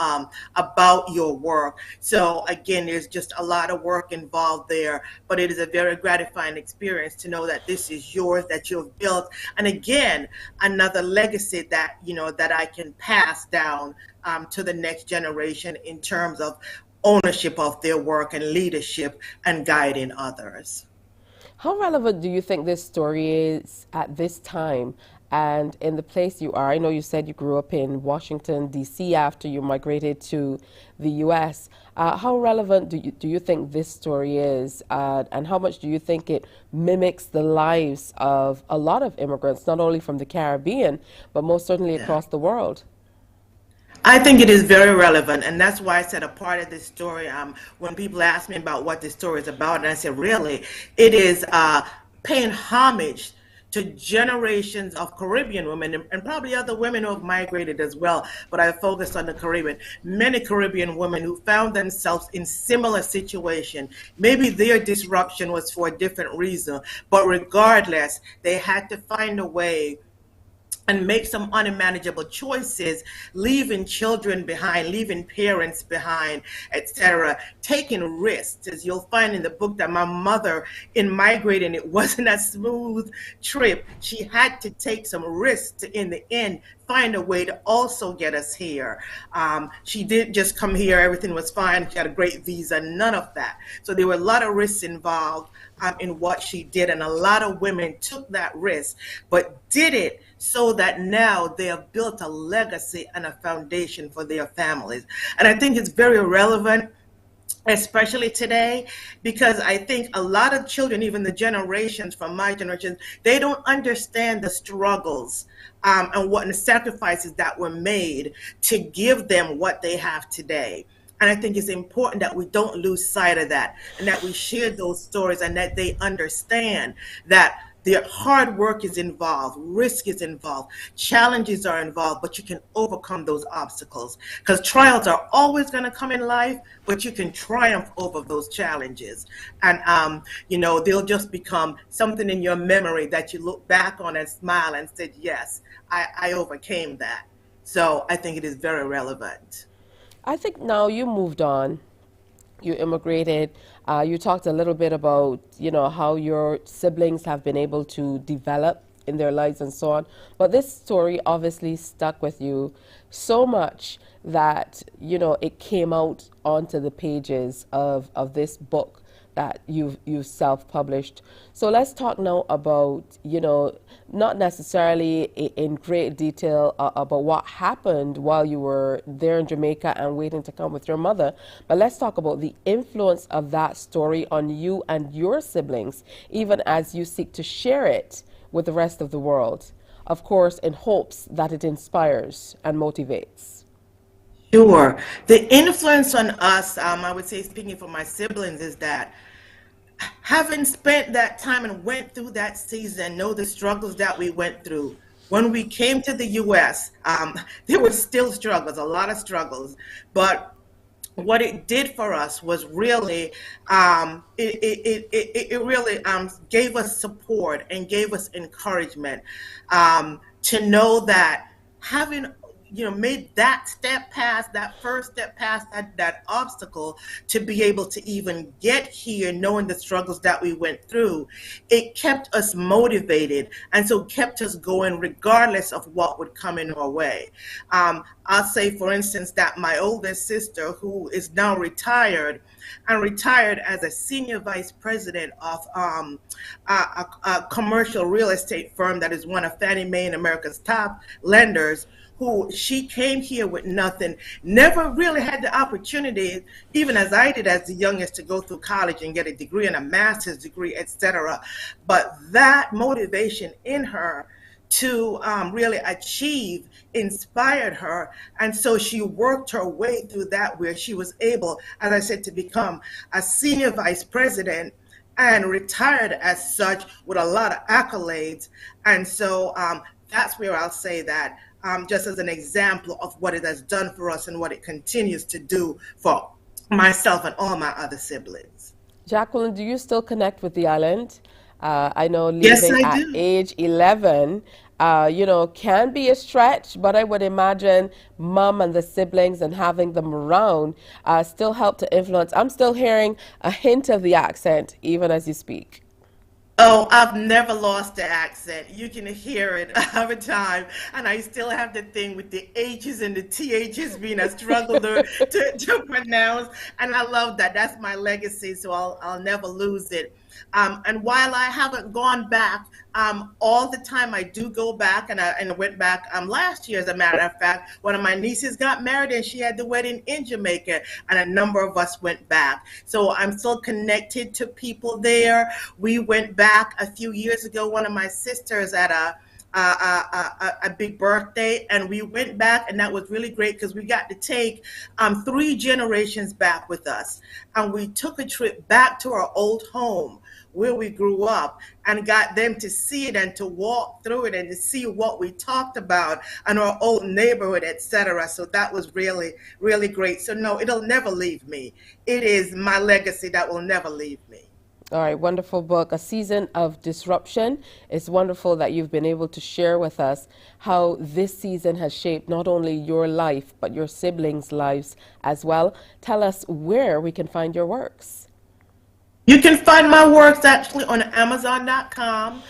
about your work. So again, there's just a lot of work involved there, but it is a very gratifying experience to know that this is yours, that you've built, and again, another legacy that that I can pass down to the next generation in terms of ownership of their work and leadership and guiding others. How relevant do you think this story is at this time and in the place you are? I know you said you grew up in Washington, D.C. after you migrated to the U.S. How relevant do you think this story is, and how much do you think it mimics the lives of a lot of immigrants, not only from the Caribbean, but most certainly across the world? I think it is very relevant, and that's why I said a part of this story, when people ask me about what this story is about, and I said, really, it is paying homage to generations of Caribbean women and probably other women who have migrated as well, but I focused on the Caribbean. Many Caribbean women who found themselves in similar situation. Maybe their disruption was for a different reason, but regardless, they had to find a way and make some unmanageable choices, leaving children behind, leaving parents behind, etc., taking risks. As you'll find in the book, that my mother, in migrating, it wasn't a smooth trip. She had to take some risks to, in the end, find a way to also get us here. She didn't just come here, everything was fine, she had a great visa, none of that. So there were a lot of risks involved in what she did, and a lot of women took that risk, but did it so that now they have built a legacy and a foundation for their families. And I think it's very relevant, especially today, because I think a lot of children, even the generations from my generation, they don't understand the struggles and what the sacrifices that were made to give them what they have today. And I think it's important that we don't lose sight of that, and that we share those stories, and that they understand that their hard work is involved, risk is involved, challenges are involved, but you can overcome those obstacles. Because trials are always going to come in life, but you can triumph over those challenges. And, they'll just become something in your memory that you look back on and smile and said, yes, I overcame that. So I think it is very relevant. I think now you moved on. You immigrated. You talked a little bit about, how your siblings have been able to develop in their lives and so on. But this story obviously stuck with you so much that, it came out onto the pages of this book that you've self-published. So let's talk now about, not necessarily in great detail about what happened while you were there in Jamaica and waiting to come with your mother, but let's talk about the influence of that story on you and your siblings, even as you seek to share it with the rest of the world, of course, in hopes that it inspires and motivates. Sure. The influence on us, I would say, speaking for my siblings, is that having spent that time and went through that season, know the struggles that we went through. When we came to the U.S., there were still struggles, a lot of struggles, but what it did for us was really, it really gave us support and gave us encouragement to know that having made that step past, that first step past that obstacle to be able to even get here, knowing the struggles that we went through, it kept us motivated, and so kept us going regardless of what would come in our way. I'll say, for instance, that my oldest sister, who is now retired, and retired as a senior vice president of a commercial real estate firm that is one of Fannie Mae and America's top lenders, who she came here with nothing, never really had the opportunity, even as I did as the youngest, to go through college and get a degree and a master's degree, etc. But that motivation in her to really achieve inspired her, and so she worked her way through that, where she was able, as I said, to become a senior vice president and retired as such with a lot of accolades. And so that's where I'll say that just as an example of what it has done for us and what it continues to do for myself and all my other siblings. Jacqueline, do you still connect with the island? I know Yes, leaving I at do. age 11, can be a stretch, but I would imagine mom and the siblings and having them around still help to influence. I'm still hearing a hint of the accent even as you speak. Oh, I've never lost the accent. You can hear it every time. And I still have the thing with the H's and the TH's being a struggle to pronounce. And I love that. That's my legacy, so I'll never lose it. And while I haven't gone back, all the time I do go back, and I went back last year, as a matter of fact. One of my nieces got married and she had the wedding in Jamaica, and a number of us went back. So I'm still connected to people there. We went back a few years ago. One of my sisters had a big birthday, and we went back, and that was really great because we got to take 3 generations back with us, and we took a trip back to our old home where we grew up, and got them to see it and to walk through it and to see what we talked about and our old neighborhood, etc. So that was really, really great. So no, it'll never leave me. It is my legacy that will never leave me. All right, wonderful book, A Season of Disruption. It's wonderful that you've been able to share with us how this season has shaped not only your life, but your siblings' lives as well. Tell us where we can find your works. You can find my works actually on Amazon.com.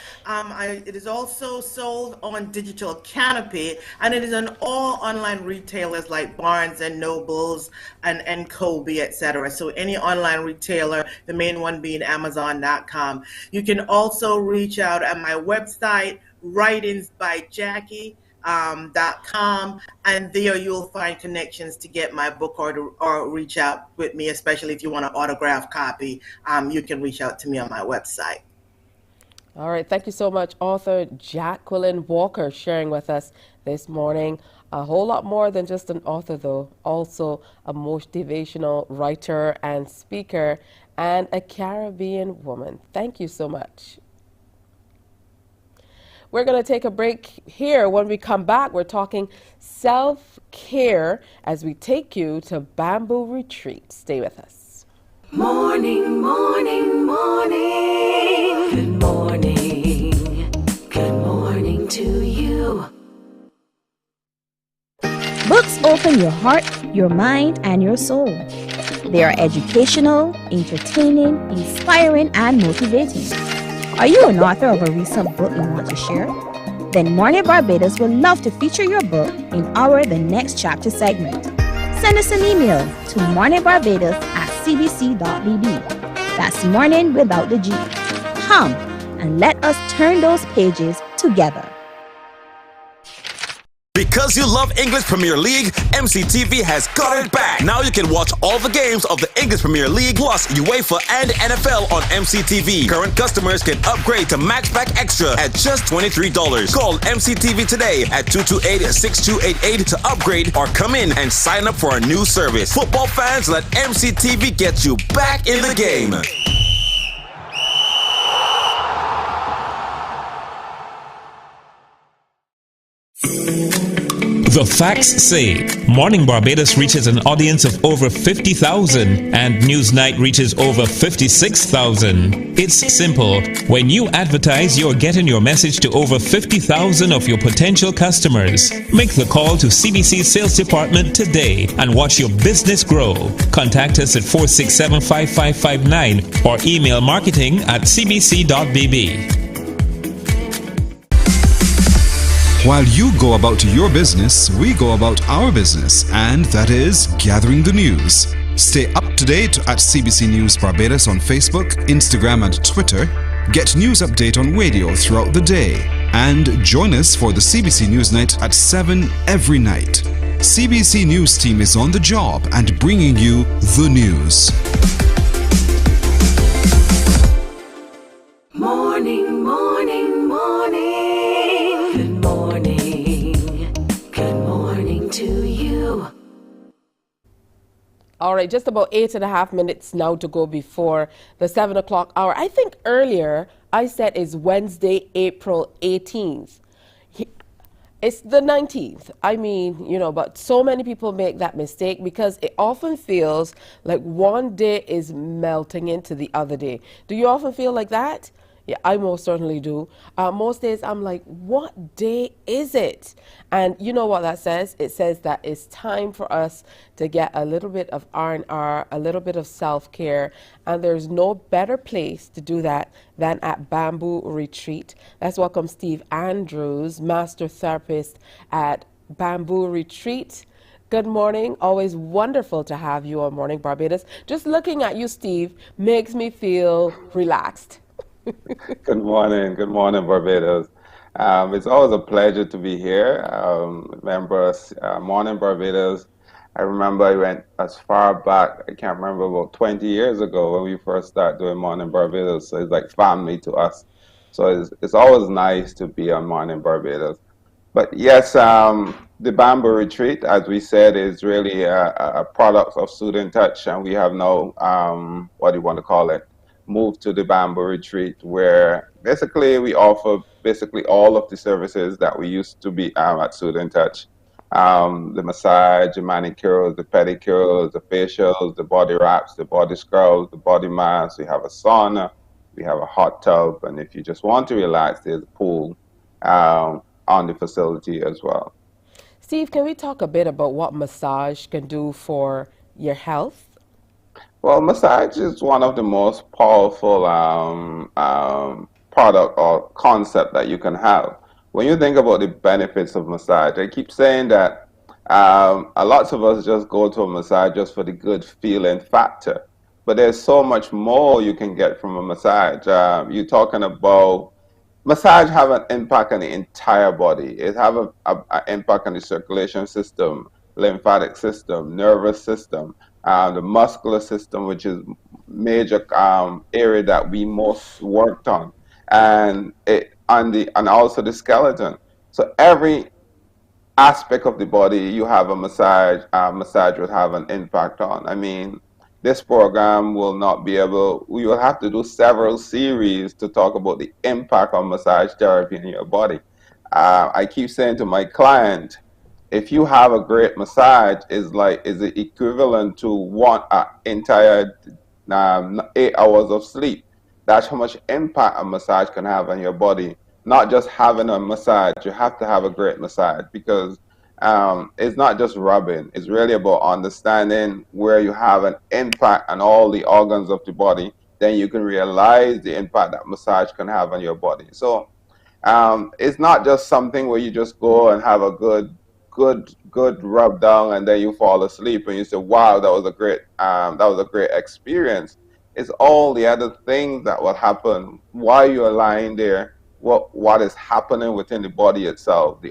It is also sold on Digital Canopy, and it is on all online retailers like Barnes and Nobles and Kobe, etc. So any online retailer, the main one being Amazon.com. You can also reach out at my website, writingsbyjackie.com, and there you'll find connections to get my book or reach out with me, especially if you want an autographed copy. You can reach out to me on my website. All right, thank you so much, author Jacqueline Walker, sharing with us this morning. A whole lot more than just an author, though, also a motivational writer and speaker, and a Caribbean woman. Thank you so much. We're going to take a break here. When we come back, we're talking self-care as we take you to Bamboo Retreat. Stay with us. Morning, morning, morning. Good morning. Good morning to you. Books open your heart, your mind, and your soul. They are educational, entertaining, inspiring, and motivating. Are you an author of a recent book you want to share? Then Mornin Barbados would love to feature your book in our The Next Chapter segment. Send us an email to morninbarbados@cbc.bb. That's morning without the G. Come and let us turn those pages together. Because you love English Premier League, MCTV has got it back. Now you can watch all the games of the English Premier League plus UEFA and NFL on MCTV. Current customers can upgrade to Max Pack Extra at just $23. Call MCTV today at 228-6288 to upgrade or come in and sign up for our new service. Football fans, let MCTV get you back in the game. The facts say Morning Barbados reaches an audience of over 50,000 and Newsnight reaches over 56,000. It's simple. When you advertise, you're getting your message to over 50,000 of your potential customers. Make the call to CBC Sales Department today and watch your business grow. Contact us at 467-5559 or email marketing@cbc.bb. While you go about your business, we go about our business, and that is gathering the news. Stay up to date at CBC News Barbados on Facebook, Instagram, and Twitter. Get news update on radio throughout the day. And join us for the CBC Newsnight at 7 every night. CBC News team is on the job and bringing you the news. Morning, morning, morning. Good morning. Good morning to you. All right, just about 8.5 minutes now to go before the 7 o'clock hour. I think earlier I said it's Wednesday, April 18th. It's the 19th. I mean, you know, but so many people make that mistake because it often feels like one day is melting into the other day. Do you often feel like that? Yeah, I most certainly do. Most days I'm like, what day is it? And you know what that says? It says that it's time for us to get a little bit of R&R, a little bit of self-care, and there's no better place to do that than at Bamboo Retreat. Let's welcome Steve Andrews, Master Therapist at Bamboo Retreat. Good morning. Always wonderful to have you on Morning Barbados. Just looking at you, Steve, makes me feel relaxed. Good morning, Barbados. It's always a pleasure to be here. Remember, Morning Barbados. I remember I went as far back, I can't remember, about 20 years ago when we first started doing Morning Barbados. So it's like family to us. So it's always nice to be on Morning Barbados. But yes, the Bamboo Retreat, as we said, is really a product of Sudan Touch, and we have now, what do you want to call it? Moved to the Bamboo Retreat, where basically we offer basically all of the services that we used to be at Sudan Touch. The massage, the manicures, the pedicures, the facials, the body wraps, the body scrubs, the body masks. We have a sauna, we have a hot tub, and if you just want to relax, there's a pool on the facility as well. Steve, can we talk a bit about what massage can do for your health? Well, massage is one of the most powerful product or concept that you can have. When you think about the benefits of massage, I keep saying that a lot of us just go to a massage just for the good feeling factor. But there's so much more you can get from a massage. You're talking about massage have an impact on the entire body. It have an impact on the circulation system, lymphatic system, nervous system, the muscular system, which is major area that we most worked on, and also the skeleton. So every aspect of the body you have a massage would have an impact on. I mean, this program will not be able, we will have to do several series to talk about the impact of massage therapy in your body. I keep saying to my client, if you have a great massage, is it equivalent to one entire 8 hours of sleep. That's how much impact a massage can have on your body. Not just having a massage, you have to have a great massage, because it's not just rubbing. It's really about understanding where you have an impact on all the organs of the body. Then you can realize the impact that massage can have on your body. So it's not just something where you just go and have a good rub down and then you fall asleep and you say, wow, that was a great experience. It's all the other things that will happen while you're lying there, what is happening within the body itself,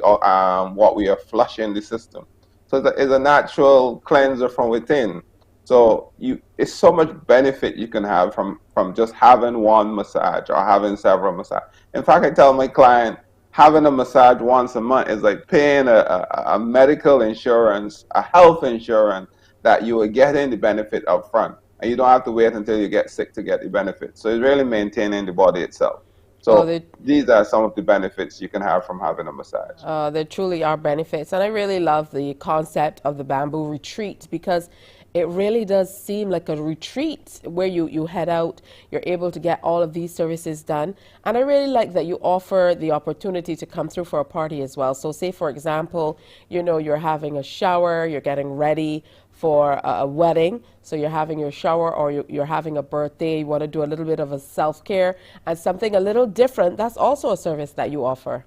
what we are flushing the system. So it's a natural cleanser from within. So it's so much benefit you can have from just having one massage or having several massages. In fact, I tell my client, having a massage once a month is like paying a medical insurance, a health insurance that you are getting the benefit up front. And you don't have to wait until you get sick to get the benefit. So it's really maintaining the body itself. So these are some of the benefits you can have from having a massage. There truly are benefits. And I really love the concept of the Bamboo Retreat, because it really does seem like a retreat where you head out, you're able to get all of these services done. And I really like that you offer the opportunity to come through for a party as well. So say, for example, you know, you're having a shower, you're getting ready for a wedding, so you're having your shower, or you're having a birthday, you want to do a little bit of a self-care and something a little different. That's also a service that you offer.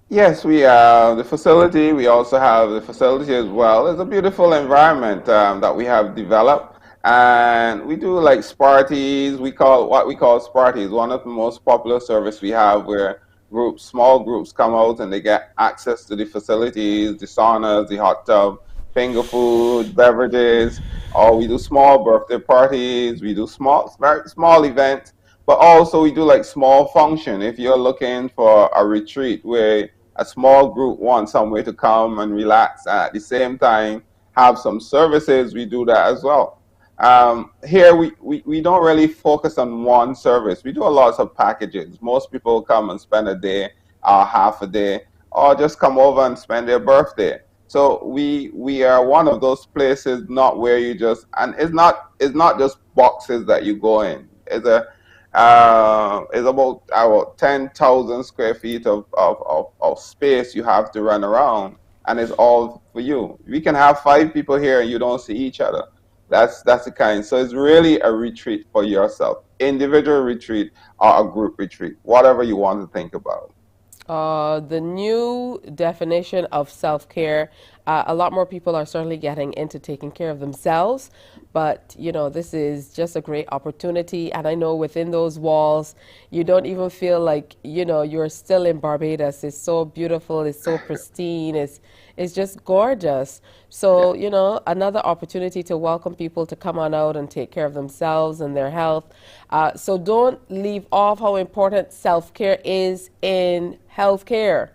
Yes, we have the facility. We also have the facility as well. It's a beautiful environment that we have developed. And we do like Sparties. We call what we call Sparties, one of the most popular service we have, where small groups come out and they get access to the facilities, the saunas, the hot tub, finger food, beverages. Or we do small birthday parties. We do very small events, but also we do like small function. If you're looking for a retreat where a small group wants somewhere to come and relax, and at the same time have some services, we do that as well. Here we don't really focus on one service. We do a lot of packages. Most people come and spend a day or half a day, or just come over and spend their birthday. So we are one of those places, not where you just, and it's not just boxes that you go in. It's about 10,000 square feet of space you have to run around, and it's all for you. We can have 5 people here and you don't see each other. That's the kind. So it's really a retreat for yourself, individual retreat or a group retreat, whatever you want to think about. The new definition of self-care, a lot more people are certainly getting into taking care of themselves, but you know, this is just a great opportunity. And I know within those walls, you don't even feel like, you know, you're still in Barbados. It's so beautiful, it's so pristine, it's just gorgeous. So, you know, another opportunity to welcome people to come on out and take care of themselves and their health. So don't leave off how important self-care is in healthcare.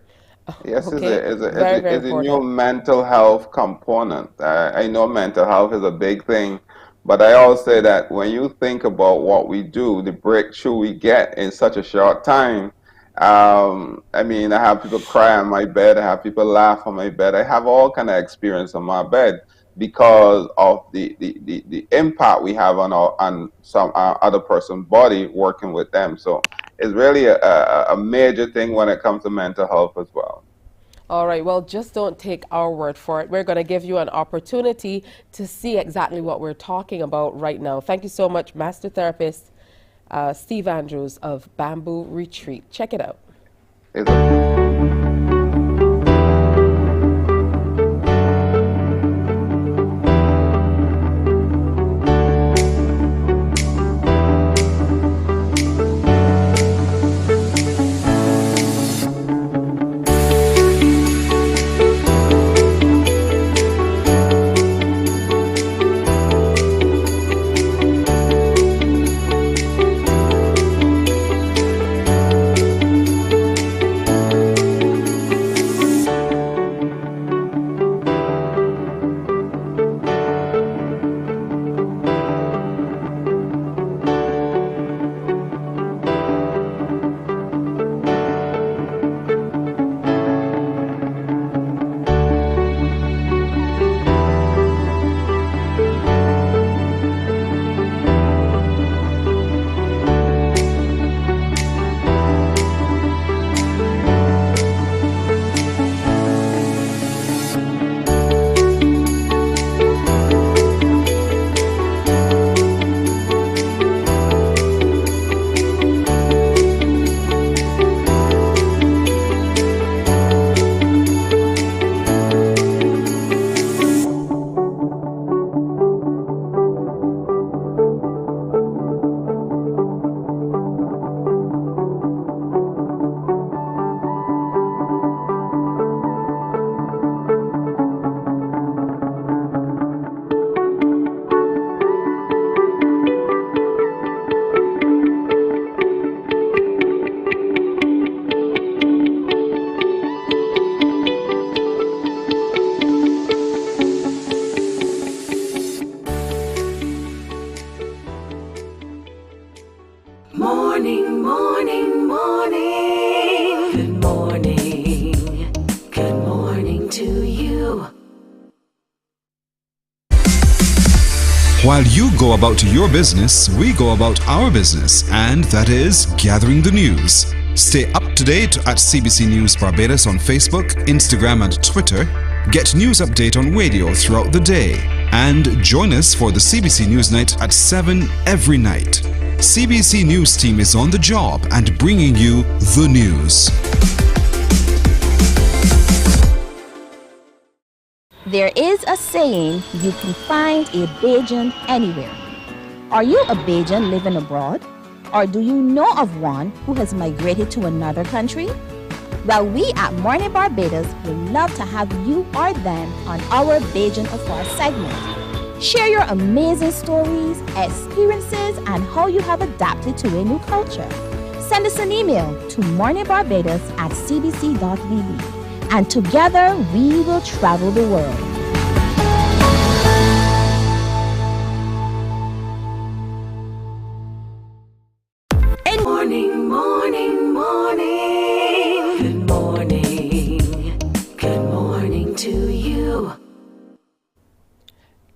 Yes, Okay? it's Very a new mental health component. I know mental health is a big thing, but I always say that when you think about what we do, the breakthrough we get in such a short time, I mean, I have people cry on my bed, I have people laugh on my bed, I have all kind of experience on my bed because of the impact we have on some other person's body working with them. So it's really a major thing when it comes to mental health as well. All right, well, just don't take our word for it. We're going to give you an opportunity to see exactly what we're talking about right now. Thank you so much, Master Therapist Steve Andrews of Bamboo Retreat. Check it out. Morning, morning, morning. Good morning. Good morning to you. While you go about your business, we go about our business, and that is gathering the news. Stay up to date at CBC News Barbados on Facebook, Instagram, and Twitter. Get news update on radio throughout the day. And join us for the CBC News Night at 7 every night. CBC News team is on the job and bringing you the news. There is a saying, you can find a Bajan anywhere. Are you a Bajan living abroad? Or do you know of one who has migrated to another country? Well, we at Mornin Barbados would love to have you or them on our Bajan Afar segment. Share your amazing stories, experiences, and how you have adapted to a new culture. Send us an email to morninbarbados@cbc.vb, and together we will travel the world. Morning, morning, morning. Good morning. Good morning to you.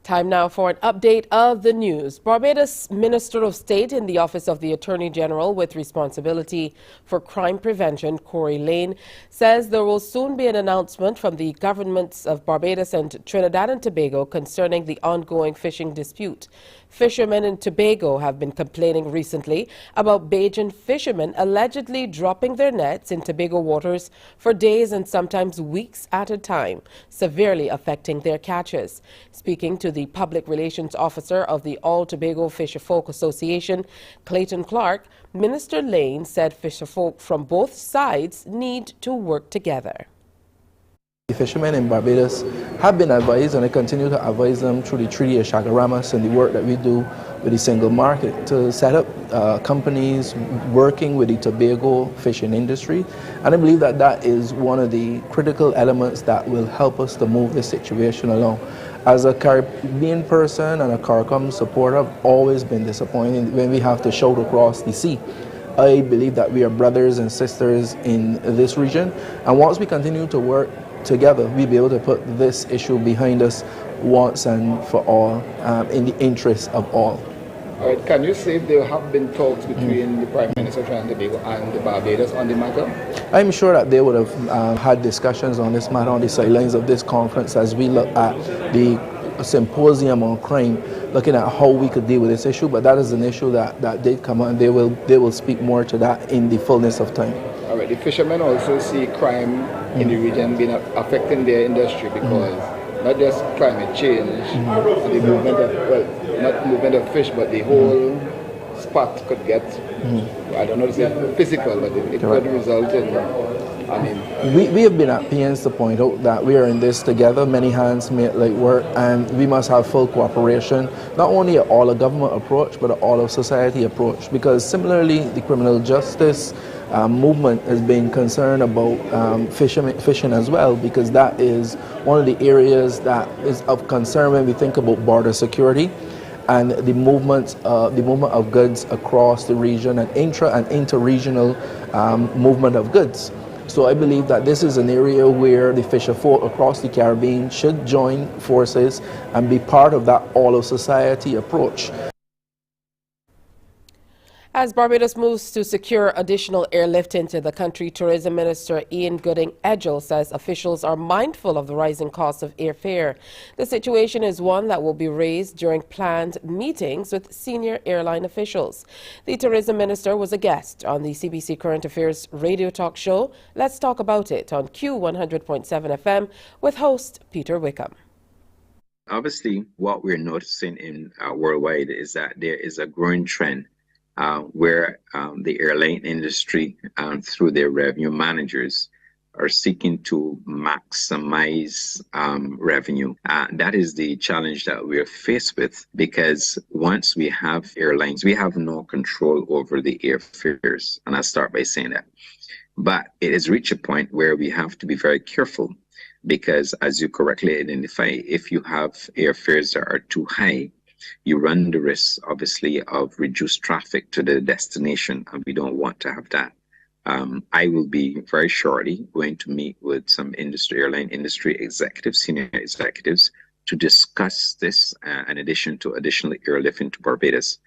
Time now for an update of the news. Barbados Minister of State in the Office of the Attorney General with responsibility for crime prevention, Corey Lane, says there will soon be an announcement from the governments of Barbados and Trinidad and Tobago concerning the ongoing fishing dispute. Fishermen in Tobago have been complaining recently about Bajan fishermen allegedly dropping their nets in Tobago waters for days and sometimes weeks at a time, severely affecting their catches. Speaking to the Public Relations Officer of the All Tobago Fisherfolk Association, Clayton Clark, Minister Lane said fisherfolk from both sides need to work together. The fishermen in Barbados have been advised, and I continue to advise them through the Treaty of Chagaramas and the work that we do with the single market to set up companies working with the Tobago fishing industry. And I believe that that is one of the critical elements that will help us to move this situation along. As a Caribbean person and a CARICOM supporter, I've always been disappointed when we have to shout across the sea. I believe that we are brothers and sisters in this region, and once we continue to work together, we'll be able to put this issue behind us once and for all, in the interest of all. All right, can you say if there have been talks between the Prime Minister of Trinidad and Tobago and the Barbados on the matter? I'm sure that they would have had discussions on this matter on the sidelines of this conference as we look at the symposium on crime, looking at how we could deal with this issue. But that is an issue that did come up, and they will speak more to that in the fullness of time. All right, the fishermen also see crime in the region being affecting their industry because not just climate change and the movement of, well, not movement of fish, but the whole spot could get, I don't know to say physical, but it could result in, I mean... We have been at pains to point out that we are in this together, many hands make light work, and we must have full cooperation, not only at all a government approach, but at all of society approach, because similarly, the criminal justice movement has been concerned about fishing as well, because that is one of the areas that is of concern when we think about border security and the movement of goods across the region and intra and interregional movement of goods. So I believe that this is an area where the fisherfolk across the Caribbean should join forces and be part of that all of society approach. As Barbados moves to secure additional airlift into the country, Tourism Minister Ian Gooding-Edgell says officials are mindful of the rising cost of airfare. The situation is one that will be raised during planned meetings with senior airline officials. The Tourism Minister was a guest on the CBC Current Affairs radio talk show. Let's talk about it on Q100.7 FM with host Peter Wickham. Obviously, what we're noticing in worldwide is that there is a growing trend where the airline industry, through their revenue managers, are seeking to maximize revenue. That is the challenge that we're faced with, because once we have airlines, we have no control over the airfares. And I'll start by saying that. But it has reached a point where we have to be very careful, because as you correctly identify, if you have airfares that are too high, you run the risk, obviously, of reduced traffic to the destination, and we don't want to have that. I will be very shortly going to meet with some airline industry executives, senior executives, to discuss this in addition to additional airlift into Barbados.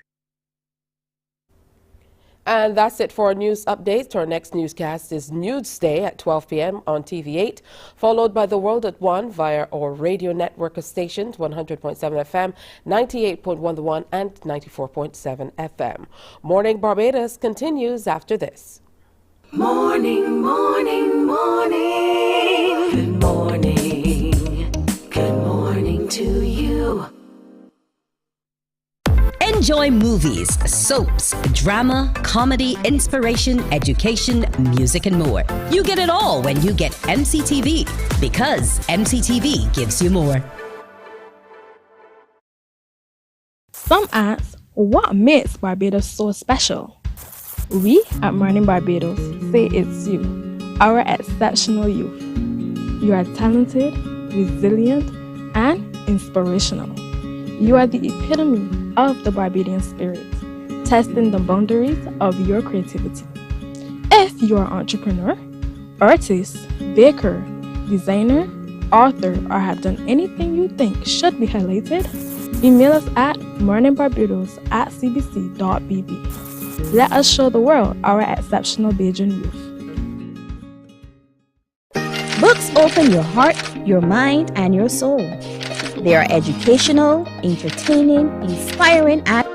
And that's it for our news updates. Our next newscast is Newsday at 12 p.m. on TV8, followed by The World at 1 via our radio network of stations, 100.7 FM, 98.1 The One, and 94.7 FM. Morning Barbados continues after this. Morning, morning, morning. Good morning. Good morning. Enjoy movies, soaps, drama, comedy, inspiration, education, music, and more. You get it all when you get MCTV, because MCTV gives you more. Some ask, what makes Barbados so special? We at Mornin Barbados say it's you, our exceptional youth. You are talented, resilient, and inspirational. You are the epitome of the Barbadian spirit, testing the boundaries of your creativity. If you are an entrepreneur, artist, baker, designer, author, or have done anything you think should be highlighted, email us at morninbarbados@cbc.bb. Let us show the world our exceptional Bajan youth. Books open your heart, your mind, and your soul. They are educational, entertaining, inspiring, and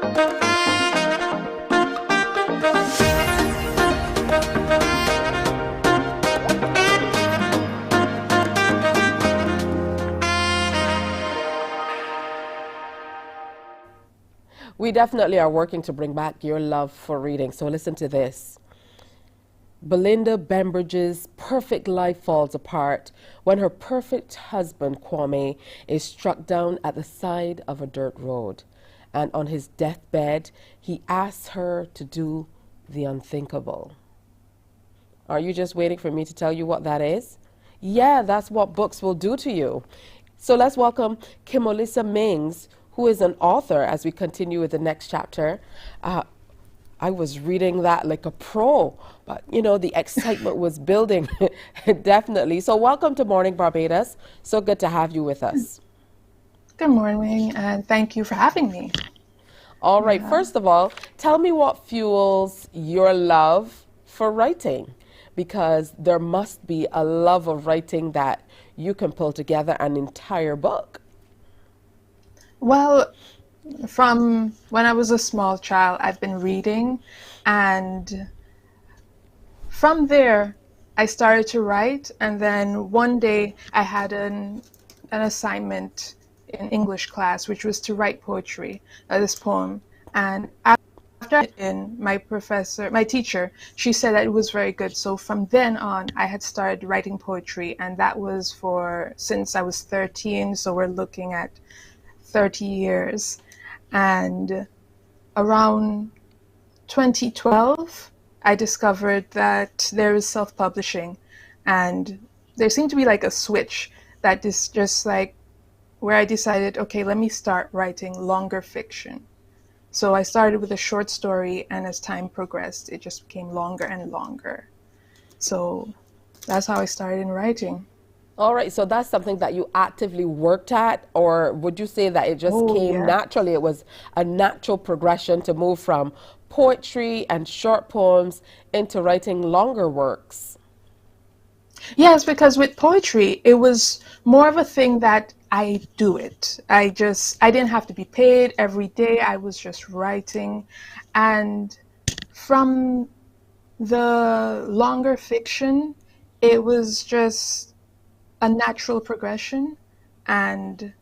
We definitely are working to bring back your love for reading. So listen to this. Belinda Bembridge's perfect life falls apart when her perfect husband, Kwame, is struck down at the side of a dirt road. And on his deathbed, he asks her to do the unthinkable. Are you just waiting for me to tell you what that is? Yeah, that's what books will do to you. So let's welcome Kimolisa Mings, who is an author, as we continue with the next chapter. I was reading that like a pro, but you know, the excitement was building, definitely. So welcome to Morning Barbados. So good to have you with us. Good morning, and thank you for having me. All right, first of all, tell me what fuels your love for writing, because there must be a love of writing that you can pull together an entire book. Well, from when I was a small child, I've been reading, and from there, I started to write, and then one day I had an assignment in English class, which was to write poetry, this poem, and after my teacher, she said that it was very good. So from then on, I had started writing poetry, and that was since I was 13, so we're looking at 30 years. And around 2012, I discovered that there is self-publishing, and there seemed to be like a switch that is just like where I decided, okay, let me start writing longer fiction. So I started with a short story, and as time progressed, it just became longer and longer. So that's how I started in writing. All right, so that's something that you actively worked at, or would you say that it just came naturally? It was a natural progression to move from poetry and short poems into writing longer works? Yes, because with poetry, it was more of a thing that I do it. I didn't have to be paid every day. I was just writing. And from the longer fiction, it was just a natural progression. And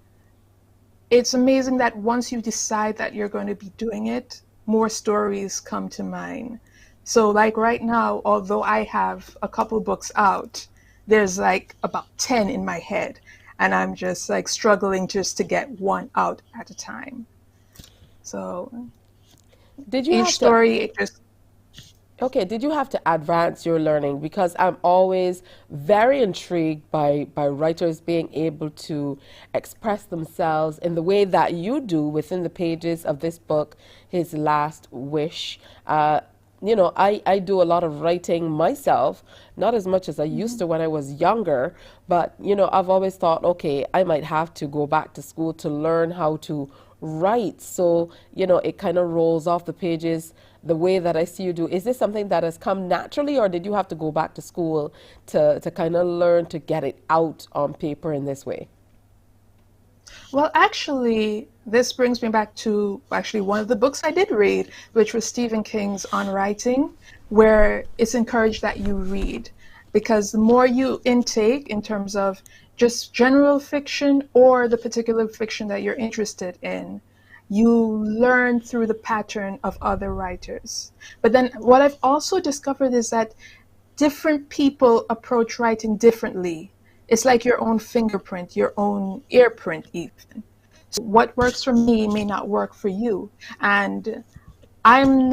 it's amazing that once you decide that you're going to be doing it, more stories come to mind. So like right now, although I have a couple books out, there's like about 10 in my head, and I'm just like struggling just to get one out at a time. So did you each story, it just... Okay, did you have to advance your learning? Because I'm always very intrigued by writers being able to express themselves in the way that you do within the pages of this book, His Last Wish. You know, I do a lot of writing myself, not as much as I used to when I was younger, but, you know, I've always thought, okay, I might have to go back to school to learn how to write. So, you know, it kind of rolls off the pages the way that I see you do. Is this something that has come naturally, or did you have to go back to school to kind of learn to get it out on paper in this way? Well, actually, this brings me back to actually one of the books I did read, which was Stephen King's On Writing, where it's encouraged that you read, because the more you intake in terms of just general fiction or the particular fiction that you're interested in, You learn through the pattern of other writers. But then what I've also discovered is that different people approach writing differently. It's like your own fingerprint, your own earprint even. So what works for me may not work for you. And I'm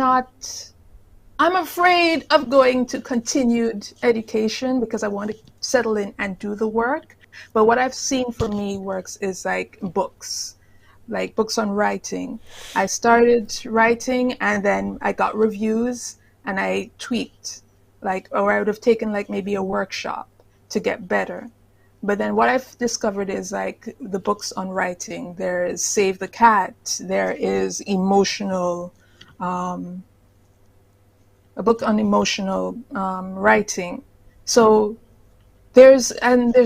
afraid of going to continued education because I want to settle in and do the work. But what I've seen for me works is like books on writing. I started writing and then I got reviews and I tweaked, or I would have taken maybe a workshop to get better. But then what I've discovered is the books on writing. There is Save the Cat. There is a book on emotional writing. So there's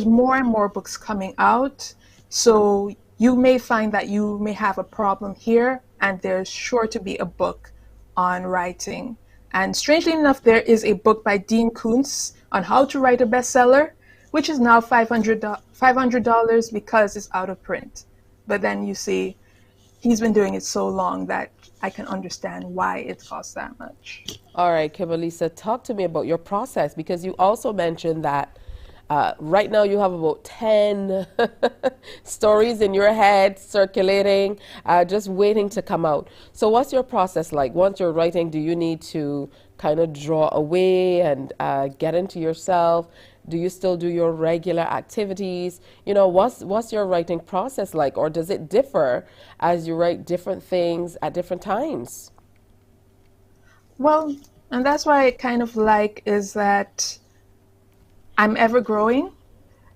more and more books coming out. So you may find that you may have a problem here, and there's sure to be a book on writing. And strangely enough, there is a book by Dean Koontz on how to write a bestseller, which is now $500 because it's out of print. But then you see, he's been doing it so long that I can understand why it costs that much. All right, Kimberlisa, talk to me about your process, because you also mentioned that right now you have about 10 stories in your head circulating, just waiting to come out. So what's your process like? Once you're writing, do you need to kind of draw away and get into yourself? Do you still do your regular activities? What's your writing process like? Or does it differ as you write different things at different times? Well, and that's why I kind of like is that I'm ever growing.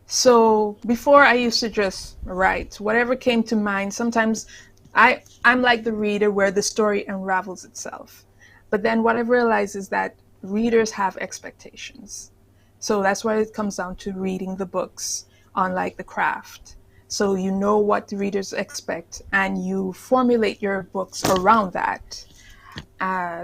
So before I used to just write whatever came to mind. Sometimes I'm like the reader where the story unravels itself. But then what I've realized is that readers have expectations. So that's why it comes down to reading the books on the craft. So you know what the readers expect and you formulate your books around that.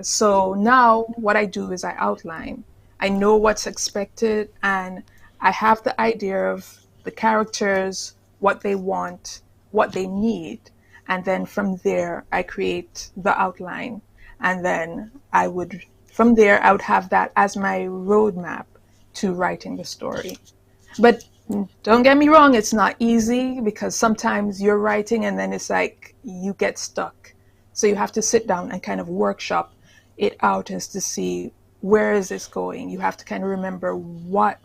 So now what I do is I outline. I know what's expected and I have the idea of the characters, what they want, what they need. And then from there, I create the outline. And then from there, I would have that as my roadmap to writing the story. But don't get me wrong, it's not easy because sometimes you're writing and then it's like you get stuck. So you have to sit down and kind of workshop it out as to see where is this going. You have to kind of remember what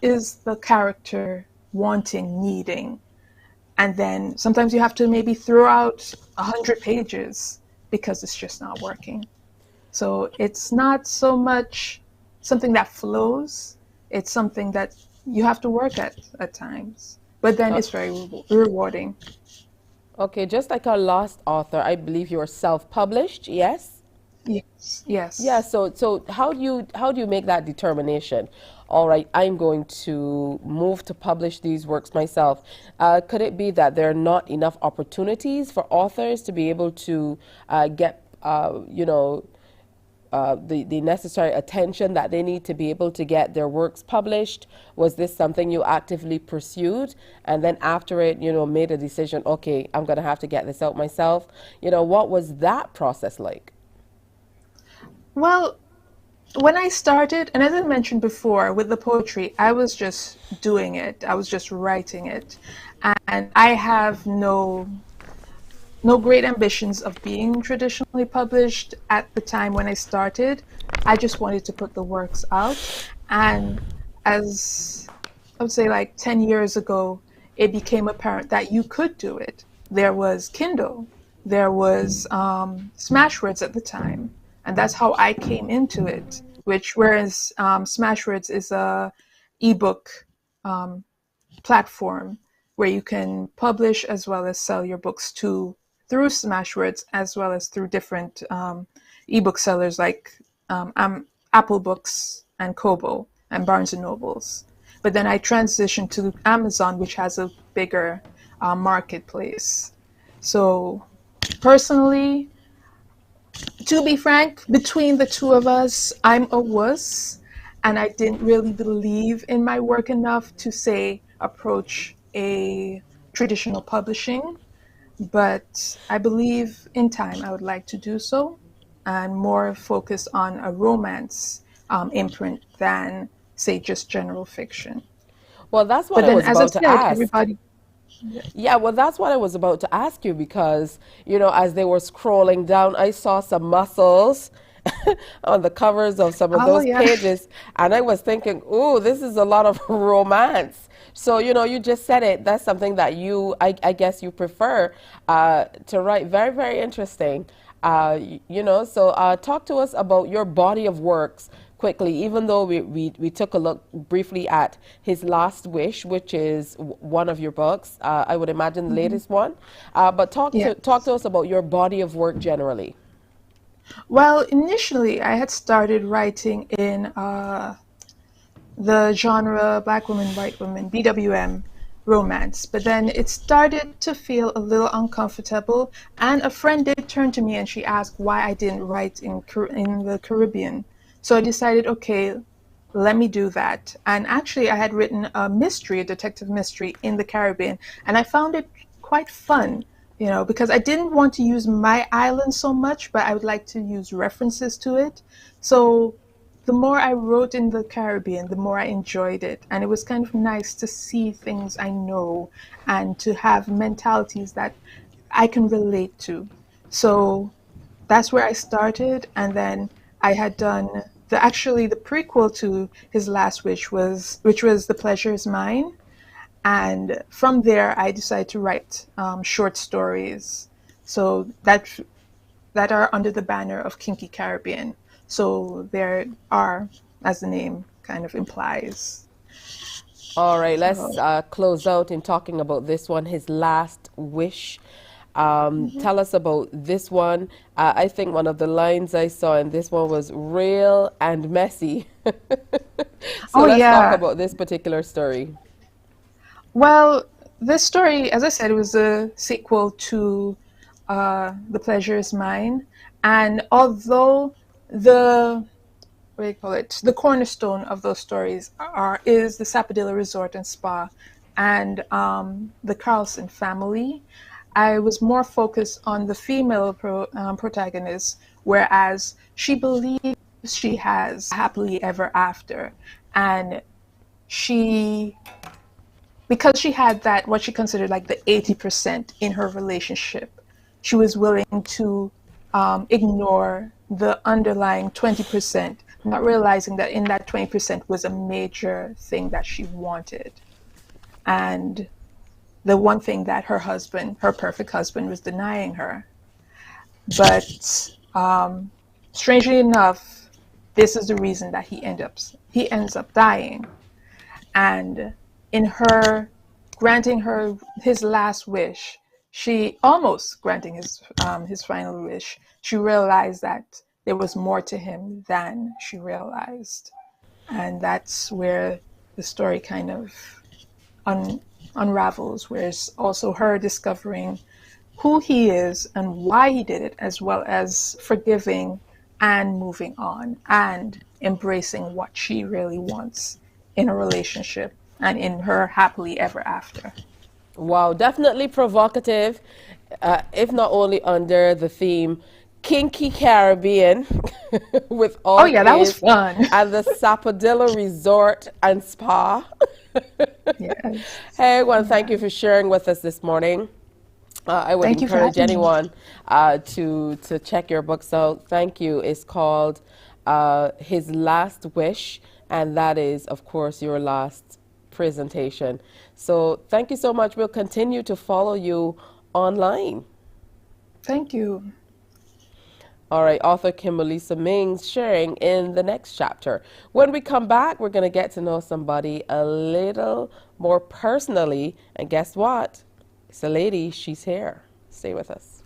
is the character wanting, needing. And then sometimes you have to maybe throw out 100 pages because it's just not working. So it's not so much something that flows. It's something that you have to work at times. But then it's very rewarding. Okay, just like our last author, I believe you are self-published, yes? Yes. Yeah, so how do you make that determination? All right, I'm going to move to publish these works myself. Could it be that there are not enough opportunities for authors to be able to get the necessary attention that they need to be able to get their works published? Was this something you actively pursued? And then after it, made a decision, okay, I'm going to have to get this out myself. What was that process like? Well, when I started, and as I mentioned before, with the poetry, I was just doing it. I was just writing it. And I have no great ambitions of being traditionally published at the time when I started. I just wanted to put the works out. And as I would say 10 years ago, it became apparent that you could do it. There was Kindle. There was Smashwords at the time. And that's how I came into it, whereas Smashwords is a ebook platform where you can publish as well as sell your books through Smashwords as well as through different ebook sellers like Apple Books and Kobo and Barnes and Nobles. But then I transitioned to Amazon, which has a bigger marketplace. So personally, to be frank, between the two of us, I'm a wuss, and I didn't really believe in my work enough to say approach a traditional publishing. but I believe in time I would like to do so and more focus on a romance imprint than, say, just general fiction. Well, that's what But I then, was as I about to said, ask. everybody. Yeah, well, that's what I was about to ask you because, as they were scrolling down, I saw some muscles on the covers of some of Oh, those yeah. pages, and I was thinking, ooh, this is a lot of romance. So, you just said it. That's something that I guess you prefer to write. Very, very interesting. So talk to us about your body of works quickly, even though we took a look briefly at His Last Wish, which is one of your books, I would imagine the latest one. But talk Yeah. to us about your body of work generally. Well, initially, I had started writing in the genre Black women, white women, BWM romance, but then it started to feel a little uncomfortable. And a friend did turn to me and she asked why I didn't write in the Caribbean. So I decided, okay, let me do that. And actually, I had written a detective mystery in the Caribbean, and I found it quite fun, because I didn't want to use my island so much, but I would like to use references to it. So the more I wrote in the Caribbean, the more I enjoyed it. And it was kind of nice to see things I know and to have mentalities that I can relate to. So that's where I started. And then I had done the prequel to His Last Wish which was The Pleasure Is Mine. And from there, I decided to write short stories. So that are under the banner of Kinky Caribbean. So there are, as the name kind of implies. All right, let's So, close out in talking about this one, His Last Wish. Tell us about this one. I think one of the lines I saw in this one was real and messy. So oh let's talk yeah. about this particular story. Well, this story, as I said, it was a sequel to The Pleasure Is Mine. And although the what do you call it? The cornerstone of those stories is the Sapodilla Resort and Spa and the Carlson family. I was more focused on the female protagonist, whereas she believes she has happily ever after, and because she had that what she considered like the 80% in her relationship, she was willing to ignore the underlying 20%, not realizing that in that 20% was a major thing that she wanted. And the one thing that her perfect husband, was denying her. But strangely enough, this is the reason that he ends up dying. And in her granting her his last wish, she almost granting his final wish, she realized that there was more to him than she realized. And that's where the story kind of unravels, where it's also her discovering who he is and why he did it, as well as forgiving and moving on and embracing what she really wants in a relationship and in her happily ever after. Wow, definitely provocative, if not only under the theme Kinky Caribbean with Oh all yeah, that was K's fun. and the Sapodilla Resort and Spa. Yes. Hey, well, thank you for sharing with us this morning. I would Thank you for encourage having me. anyone to check your books out. Thank you. It's called His Last Wish, and that is, of course, your last presentation. So thank you so much. We'll continue to follow you online. Thank you. All right, author Kimberlisa Mings sharing in the next chapter. When we come back, we're going to get to know somebody a little more personally. And guess what? It's a lady. She's here. Stay with us.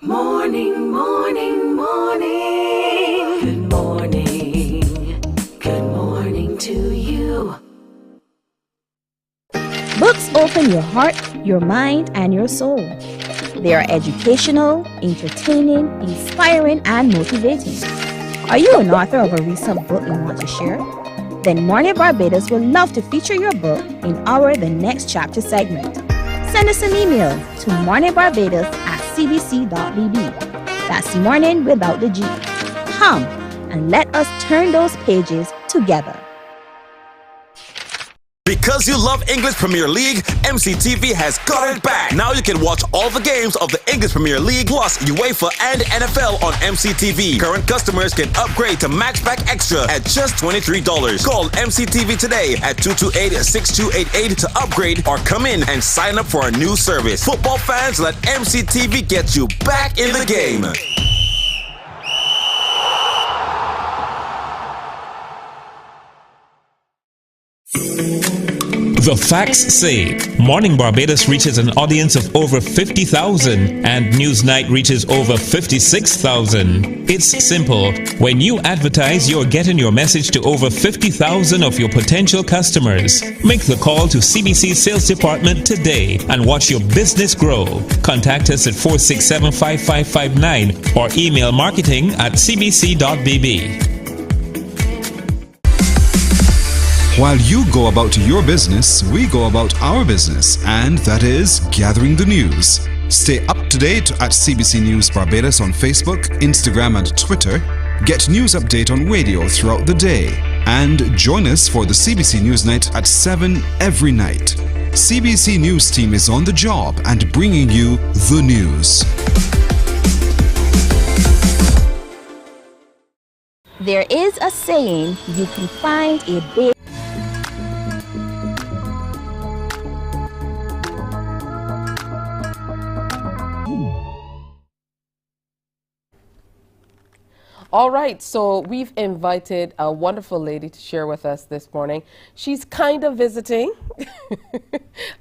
Morning, morning, morning. Good morning. Good morning to you. Books open your heart, your mind, and your soul. They are educational, entertaining, inspiring, and motivating. Are you an author of a recent book you want to share? Then Mornin Barbados would love to feature your book in our The Next Chapter segment. Send us an email to morninbarbados@cbc.bb. That's morning without the G. Come and let us turn those pages together. Because you love English Premier League, MCTV has got it back. Now you can watch all the games of the English Premier League plus UEFA and NFL on MCTV. Current customers can upgrade to Max Pack Extra at just $23. Call MCTV today at 228-6288 to upgrade or come in and sign up for a new service. Football fans, let MCTV get you back in the game. The facts say Morning Barbados reaches an audience of over 50,000 and Newsnight reaches over 56,000. It's simple. When you advertise, you're getting your message to over 50,000 of your potential customers. Make the call to CBC Sales Department today and watch your business grow. Contact us at 467-5559 or email marketing@cbc.bb. While you go about your business, we go about our business, and that is gathering the news. Stay up to date at CBC News Barbados on Facebook, Instagram, and Twitter. Get news update on radio throughout the day. And join us for the CBC Newsnight at 7 every night. CBC News team is on the job and bringing you the news. There is a saying, you can find a big All right, so we've invited a wonderful lady to share with us this morning. She's kind of visiting,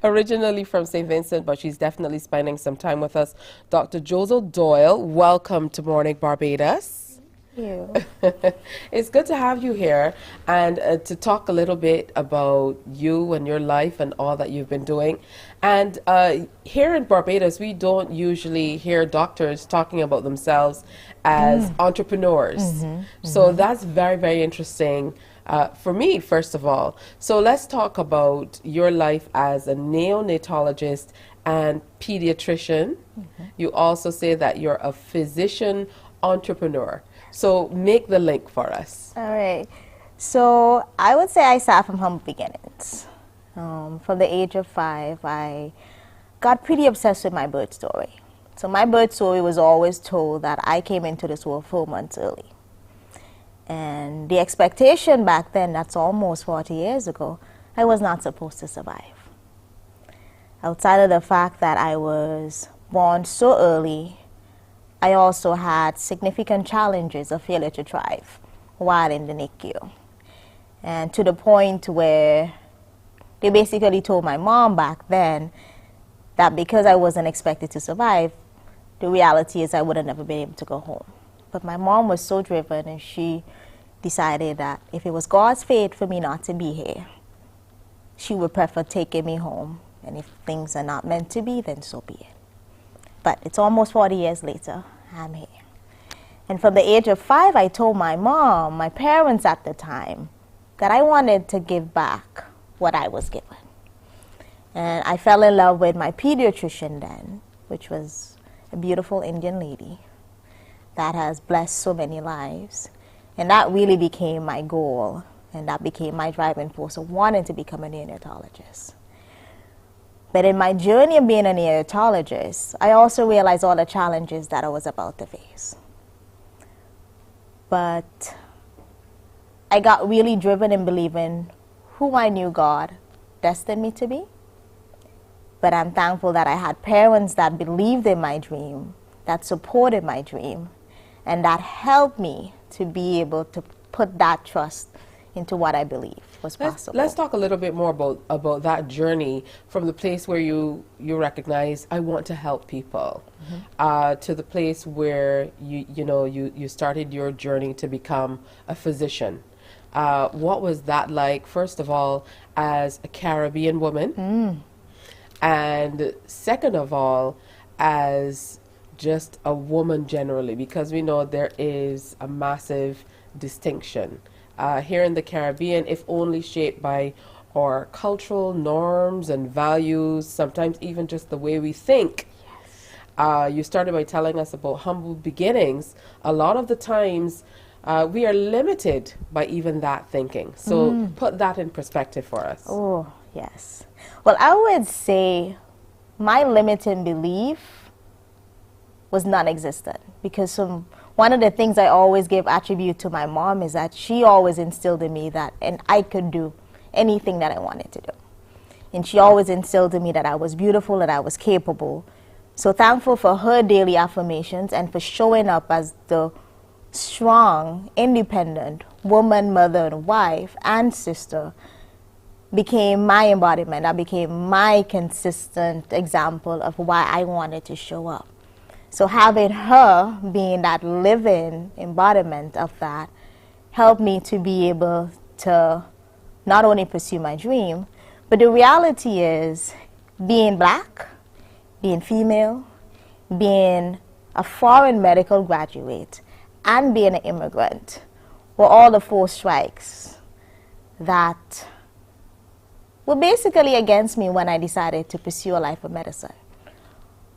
originally from St. Vincent, but she's definitely spending some time with us. Dr. Josel Doyle, welcome to Morning Barbados. You. It's good to have you here and to talk a little bit about you and your life and all that you've been doing. And here in Barbados, we don't usually hear doctors talking about themselves as entrepreneurs. So that's very, very interesting for me, first of all. So let's talk about your life as a neonatologist and pediatrician. You also say that you're a physician entrepreneur. So make the link for us. All right. So I would say I start from humble beginnings. From the age of 5, I got pretty obsessed with my birth story. So my birth story was always told that I came into this world 4 months early. And the expectation back then, that's almost 40 years ago, I was not supposed to survive. Outside of the fact that I was born so early, I also had significant challenges of failure to thrive while in the NICU. And to the point where they basically told my mom back then that because I wasn't expected to survive, the reality is I would have never been able to go home. But my mom was so driven, and she decided that if it was God's fate for me not to be here, she would prefer taking me home. And if things are not meant to be, then so be it. But it's almost 40 years later, I'm here. And from the age of 5, I told my mom, my parents at the time, that I wanted to give back what I was given. And I fell in love with my pediatrician then, which was a beautiful Indian lady that has blessed so many lives. And that really became my goal, and that became my driving force of wanting to become a neonatologist. But in my journey of being a neonatologist, I also realized all the challenges that I was about to face. But I got really driven in believing who I knew God destined me to be. But I'm thankful that I had parents that believed in my dream, that supported my dream, and that helped me to be able to put that trust into what I believe was possible. Let's talk a little bit more about that journey from the place where you recognize I want to help people to the place where you started your journey to become a physician. What was that like, first of all, as a Caribbean woman? And second of all, as just a woman generally, because we know there is a massive distinction here in the Caribbean, if only shaped by our cultural norms and values, sometimes even just the way we think. You started by telling us about humble beginnings. A lot of the times we are limited by even that thinking. So put that in perspective for us. Oh, yes. Well, I would say my limiting belief was non-existent, because one of the things I always give attribute to my mom is that she always instilled in me that and I could do anything that I wanted to do. And she always instilled in me that I was beautiful, that I was capable. So thankful for her daily affirmations and for showing up as the strong, independent woman, mother, and wife and sister became my embodiment. That became my consistent example of why I wanted to show up. So having her being that living embodiment of that helped me to be able to not only pursue my dream, but the reality is being black, being female, being a foreign medical graduate, and being an immigrant were all the 4 strikes that were basically against me when I decided to pursue a life of medicine.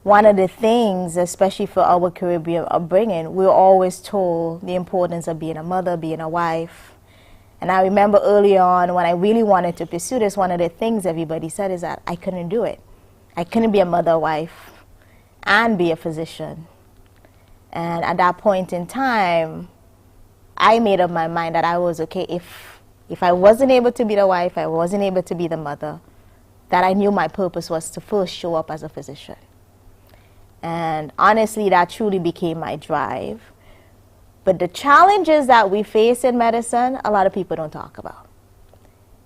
One of the things, especially for our Caribbean upbringing, we were always told the importance of being a mother, being a wife. And I remember early on when I really wanted to pursue this, one of the things everybody said is that I couldn't do it. I couldn't be a mother, wife, and be a physician. And at that point in time, I made up my mind that I was okay if I wasn't able to be the wife, I wasn't able to be the mother, that I knew my purpose was to first show up as a physician. And honestly, that truly became my drive. But the challenges that we face in medicine, a lot of people don't talk about.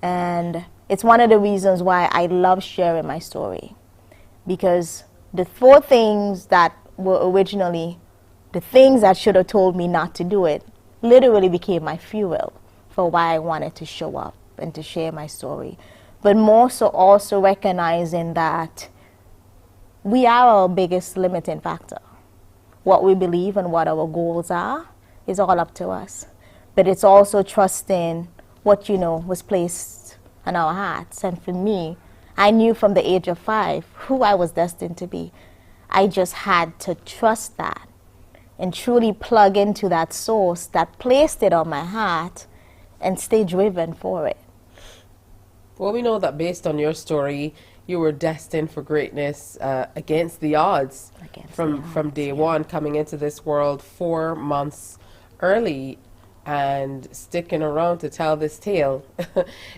And it's one of the reasons why I love sharing my story. Because the 4 things that were originally the things that should have told me not to do it literally became my fuel for why I wanted to show up and to share my story. But more so also recognizing that we are our biggest limiting factor. What we believe and what our goals are is all up to us. But it's also trusting what, was placed on our hearts. And for me, I knew from the age of 5 who I was destined to be. I just had to trust that and truly plug into that source that placed it on my heart and stay driven for it. Well, we know that based on your story, you were destined for greatness against the odds from day one, coming into this world 4 months early and sticking around to tell this tale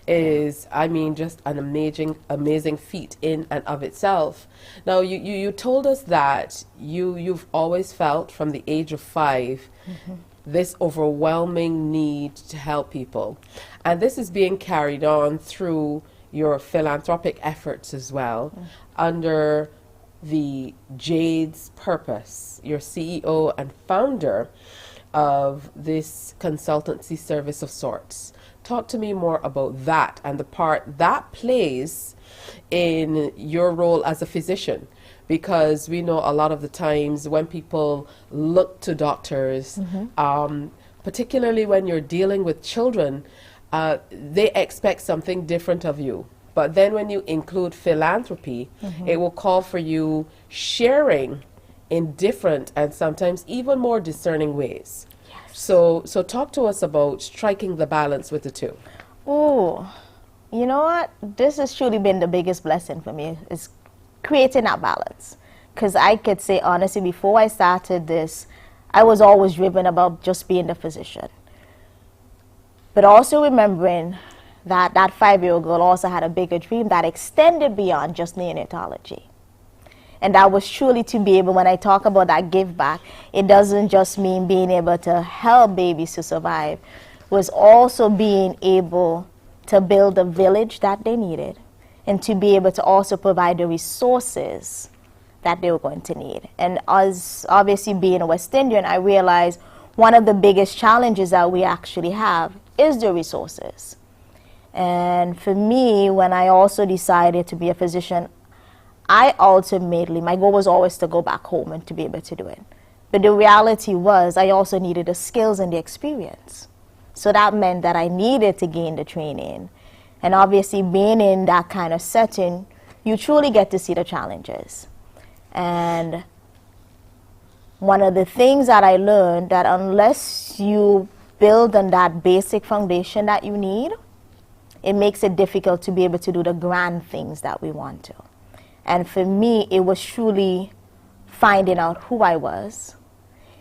is, just an amazing feat in and of itself. Now, you told us that you've always felt from the age of 5 this overwhelming need to help people. And this is being carried on through your philanthropic efforts as well, under the Jade's Purpose, your CEO and founder of this consultancy service of sorts. Talk to me more about that and the part that plays in your role as a physician, because we know a lot of the times when people look to doctors, particularly when you're dealing with children, they expect something different of you. But then when you include philanthropy, it will call for you sharing in different and sometimes even more discerning ways. So talk to us about striking the balance with the two. Oh, you know what? This has truly been the biggest blessing for me, is creating that balance. Because I could say honestly, before I started this, I was always driven about just being the physician. But also remembering that that 5-year-old girl also had a bigger dream that extended beyond just neonatology. And that was truly to be able, when I talk about that give back, it doesn't just mean being able to help babies to survive, it was also being able to build a village that they needed and to be able to also provide the resources that they were going to need. And as obviously being a West Indian, I realized one of the biggest challenges that we actually have is the resources. And for me, when I also decided to be a physician, my goal was always to go back home and to be able to do it. But the reality was I also needed the skills and the experience. So that meant that I needed to gain the training. And obviously being in that kind of setting, you truly get to see the challenges. And one of the things that I learned, that unless you build on that basic foundation that you need, it makes it difficult to be able to do the grand things that we want to. And for me, it was truly finding out who I was.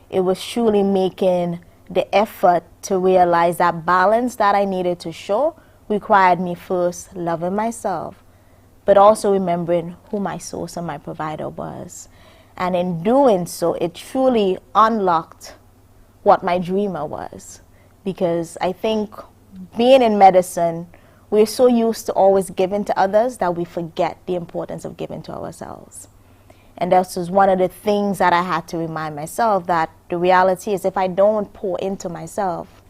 It was truly making the effort to realize that balance that I needed to show required me first loving myself, but also remembering who my source and my provider was. And in doing so, it truly unlocked what my dreamer was. Because I think being in medicine, we're so used to always giving to others that we forget the importance of giving to ourselves. And that was one of the things that I had to remind myself, that the reality is if I don't pour into myself,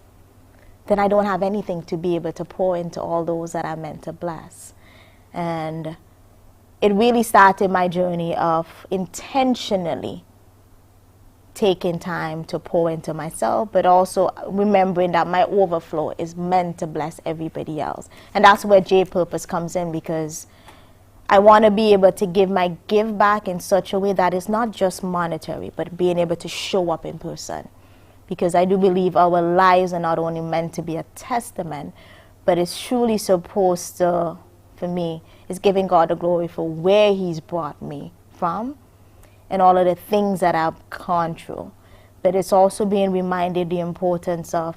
then I don't have anything to be able to pour into all those that I'm meant to bless. And it really started my journey of intentionally taking time to pour into myself, but also remembering that my overflow is meant to bless everybody else. And that's where J Purpose comes in, because I want to be able to give my give back in such a way that it's not just monetary, but being able to show up in person. Because I do believe our lives are not only meant to be a testament, but it's truly supposed to, for me, is giving God the glory for where He's brought me from and all of the things that I've gone through. But it's also being reminded the importance of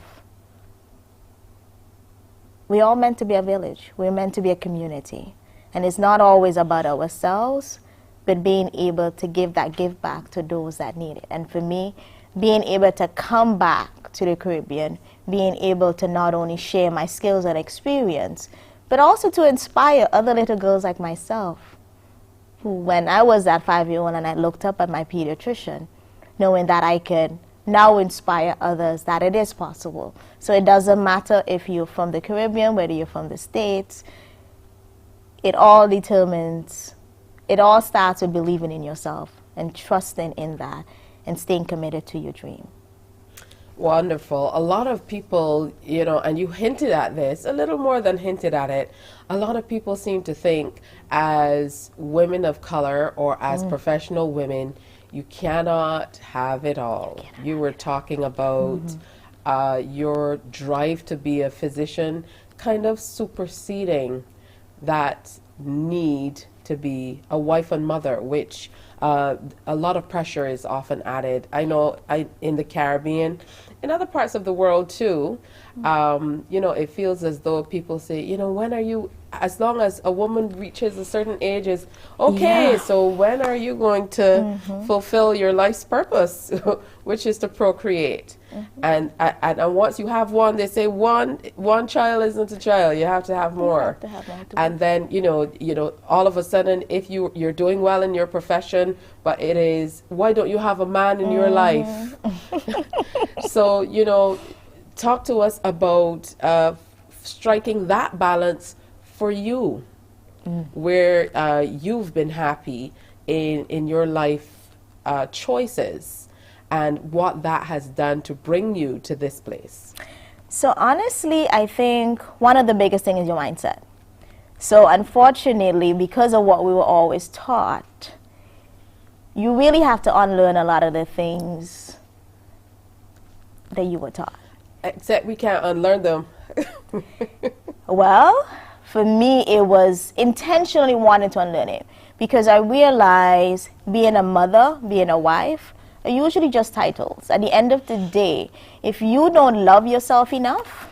we're all meant to be a village. We're meant to be a community. And it's not always about ourselves, but being able to give that give back to those that need it. And for me, being able to come back to the Caribbean, being able to not only share my skills and experience, but also to inspire other little girls like myself, who when I was that 5-year-old and I looked up at my pediatrician, knowing that I could now inspire others that it is possible. So it doesn't matter if you're from the Caribbean, whether you're from the States, it all starts with believing in yourself and trusting in that and staying committed to your dream. Wonderful. A lot of people, and you hinted at this, a little more than hinted at it, a lot of people seem to think as women of color or as professional women, you cannot have it all. You were talking about your drive to be a physician kind of superseding that need to be a wife and mother, which a lot of pressure is often added. I know in the Caribbean, in other parts of the world too, it feels as though people say, when are you, as long as a woman reaches a certain age is okay, so when are you going to fulfill your life's purpose, which is to procreate? And once you have one, they say one child isn't a child, you have to have more. And then all of a sudden, if you're doing well in your profession, but it is, why don't you have a man in your life? So talk to us about striking that balance for you, where you've been happy in your life choices, and what that has done to bring you to this place. So honestly, I think one of the biggest things is your mindset. So unfortunately, because of what we were always taught, you really have to unlearn a lot of the things that you were taught. Except we can't unlearn them. Well, for me, it was intentionally wanting to unlearn it, because I realized being a mother, being a wife, are usually just titles. At the end of the day, if you don't love yourself enough,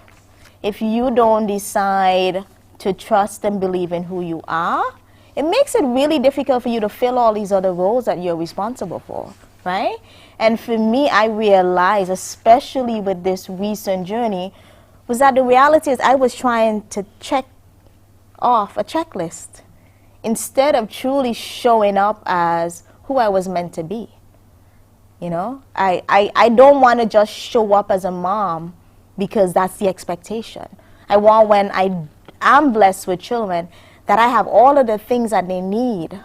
if you don't decide to trust and believe in who you are, it makes it really difficult for you to fill all these other roles that you're responsible for, right? And for me, I realized, especially with this recent journey, was that the reality is I was trying to check off a checklist instead of truly showing up as who I was meant to be. I don't want to just show up as a mom because that's the expectation. I want, when I am blessed with children, that I have all of the things that they need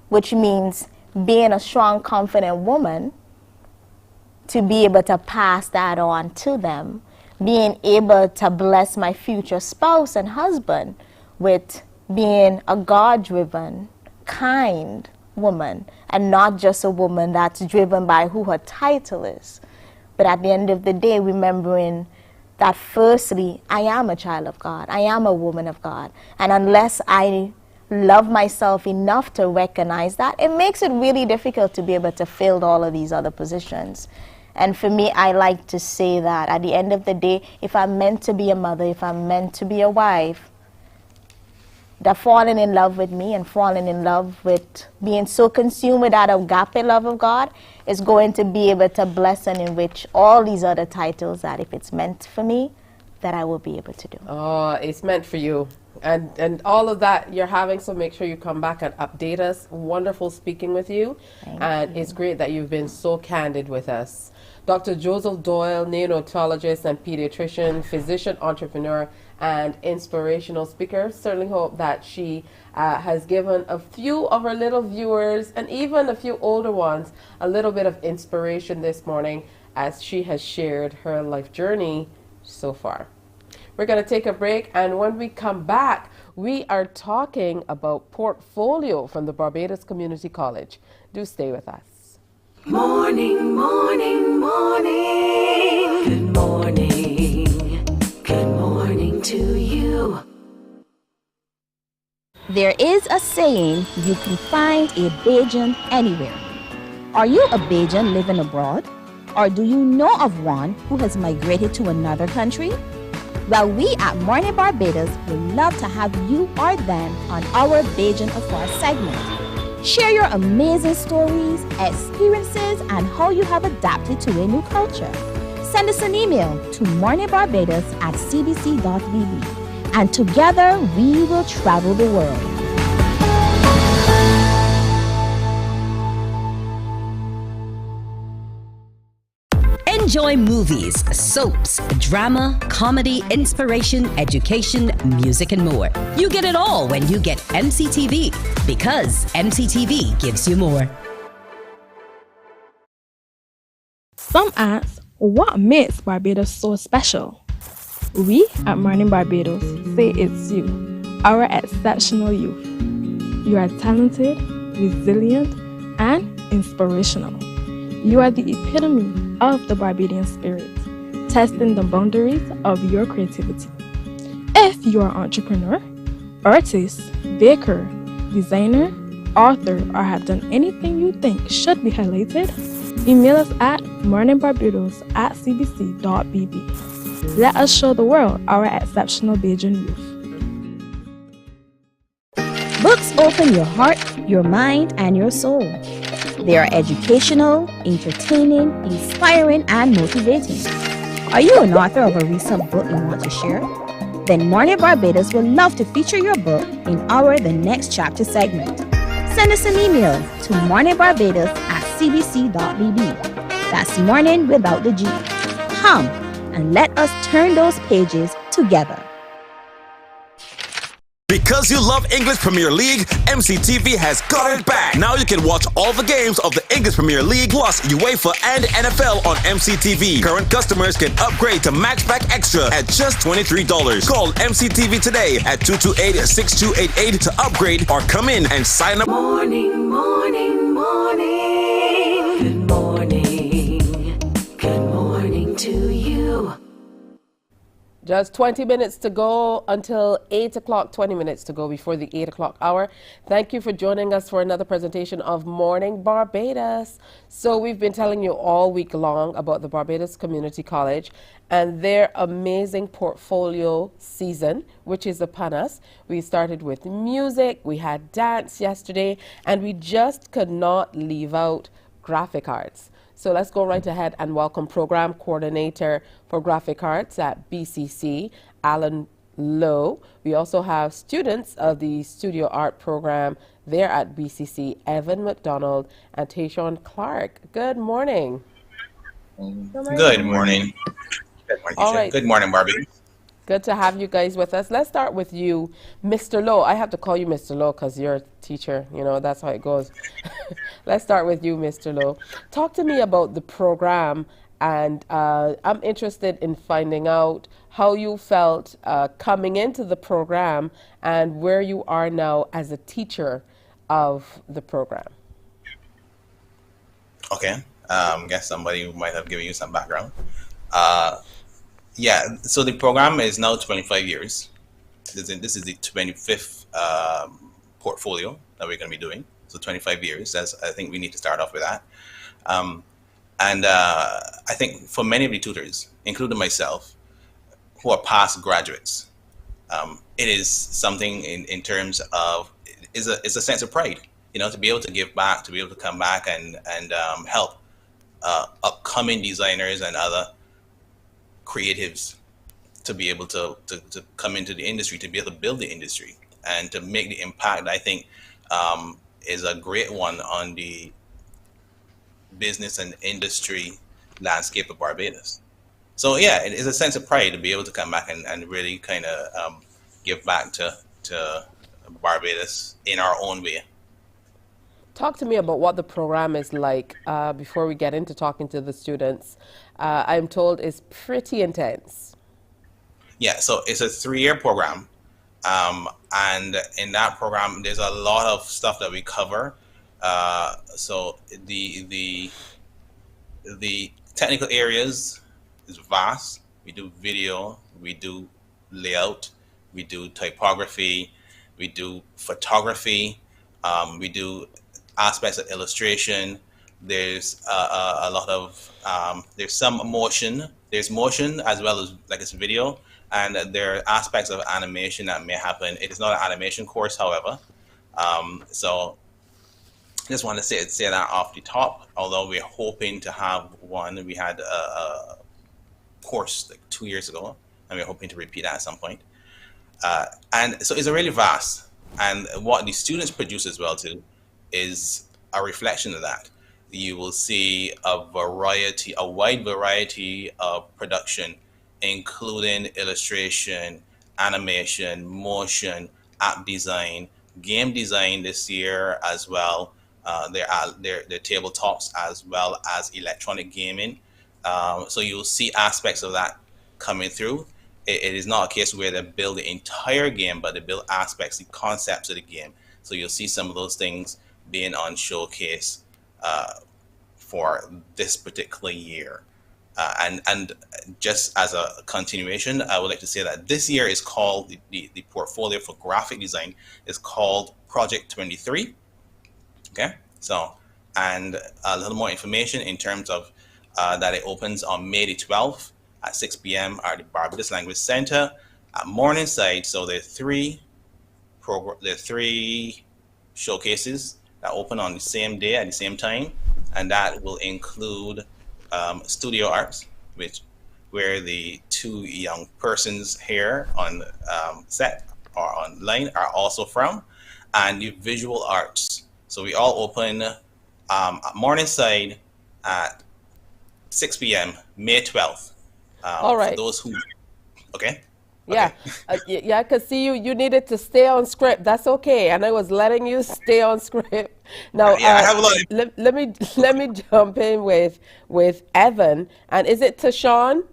which means being a strong, confident woman to be able to pass that on to them, being able to bless my future spouse and husband with being a God-driven, kind woman, and not just a woman that's driven by who her title is. But at the end of the day, remembering that firstly, I am a child of God. I am a woman of God. And unless I love myself enough to recognize that, it makes it really difficult to be able to fill all of these other positions. And for me, I like to say that at the end of the day, if I'm meant to be a mother, if I'm meant to be a wife, that falling in love with me and falling in love with being so consumed with that agape love of God is going to be able to bless and enrich all these other titles that if it's meant for me, that I will be able to do. Oh, it's meant for you. And all of that you're having, so make sure you come back and update us. Wonderful speaking with you. And it's great that you've been so candid with us. Dr. Joseph Doyle, neonatologist and pediatrician, physician, entrepreneur, and inspirational speaker. Certainly hope that she has given a few of our little viewers and even a few older ones a little bit of inspiration this morning as she has shared her life journey so far. We're going to take a break, and when we come back, we are talking about portfolio from the Barbados Community College. Do stay with us. Morning, morning, morning. Good morning. Good morning to you. There is a saying, you can find a Bajan anywhere. Are you a Bajan living abroad? Or do you know of one who has migrated to another country? Well, we at Mornin Barbados would love to have you or them on our Bajan Afar segment. Share your amazing stories, experiences, and how you have adapted to a new culture. Send us an email to morninbarbados@cbc.bb, and together we will travel the world. Enjoy movies, soaps, drama, comedy, inspiration, education, music, and more. You get it all when you get MCTV, because MCTV gives you more. Some ask, what makes Barbados so special? We at Mornin Barbados say it's you, our exceptional youth. You are talented, resilient, and inspirational. You are the epitome of the Barbadian spirit, testing the boundaries of your creativity. If you are an entrepreneur, artist, baker, designer, author, or have done anything you think should be highlighted, email us at morninbarbados@cbc.bb. Let us show the world our exceptional Bajan youth. Books open your heart, your mind, and your soul. They are educational, entertaining, inspiring, and motivating. Are you an author of a recent book you want to share? Then Mornin Barbados would love to feature your book in our The Next Chapter segment. Send us an email to morninbarbados@cbc.bb. That's morning without the G. Come and let us turn those pages together. Because you love English Premier League, MCTV has got it back. Now you can watch all the games of the English Premier League plus UEFA and NFL on MCTV. Current customers can upgrade to Maxback Extra at just $23. Call MCTV today at 228-6288 to upgrade, or come in and sign up. Morning, morning, morning. Good morning. Good morning to you. Just 20 minutes to go until 8 o'clock, 20 minutes to go before the 8 o'clock hour. Thank you for joining us for another presentation of Morning Barbados. So we've been telling you all week long about the Barbados Community College and their amazing portfolio season, which is upon us. We started with music, we had dance yesterday, and we just could not leave out graphic arts. So let's go right ahead and welcome Program Coordinator for Graphic Arts at BCC, Alan Lowe. We also have students of the Studio Art Program there at BCC, Evan McDonald and Tayshawn Clark. Good morning. Good morning. Good morning. All right. Good morning, Barbie. Good to have you guys with us. Let's start with you, Mr. Lowe. I have to call you Mr. Lowe because you're a teacher. You know, that's how it goes. Let's start with you, Mr. Lowe. Talk to me about the program, and I'm interested in finding out how you felt coming into the program and where you are now as a teacher of the program. Okay. Guess somebody might have given you some background. Yeah, so the program is now 25 years. This is the 25th portfolio that we're going to be doing. So 25 years. I think we need to start off with that. And I think for many of the tutors, including myself, who are past graduates, it is something in terms of it's a sense of pride, you know, to be able to give back, to be able to come back and help upcoming designers and other creatives to be able to come into the industry, to be able to build the industry and to make the impact, I think is a great one on the business and industry landscape of Barbados. So yeah, it is a sense of pride to be able to come back and really kind of give back to Barbados in our own way. Talk to me about what the program is like before we get into talking to the students. I'm told it's pretty intense. Yeah, so it's a 3-year program. And in that program, there's a lot of stuff that we cover. So the technical areas is vast. We do video, we do layout, we do typography, we do photography, we do aspects of illustration. There's a lot of there's some motion. There's motion as well as like it's video, and there are aspects of animation that may happen. It is not an animation course, however. So just want to say that off the top. Although we're hoping to have one, we had a course like 2 years ago, and we're hoping to repeat that at some point. And so it's really vast, and what the students produce as well too is a reflection of that. You will see a wide variety of production, including illustration, animation, motion, app design, game design this year as well. There are tabletops as well as electronic gaming. So you'll see aspects of that coming through. It is not a case where they build the entire game, but they build aspects, the concepts of the game. So you'll see some of those things being on showcase for this particular year. And just as a continuation, I would like to say that this year is called, the portfolio for graphic design is called Project 23. Okay, so, and a little more information in terms of that it opens on May the 12th at 6 p.m. at the Barbados Language Center at Morningside. So there are three showcases that open on the same day at the same time, and that will include studio arts, where the 2 young persons here on set or online are also from, and the visual arts. So we all open at Morningside at 6 p.m. May 12th. All right. For those who, okay. Yeah, yeah, because see, you needed to stay on script. That's okay, and I was letting you stay on script. Now, I have a lot of... let me jump in with Evan, and is it Tashawn?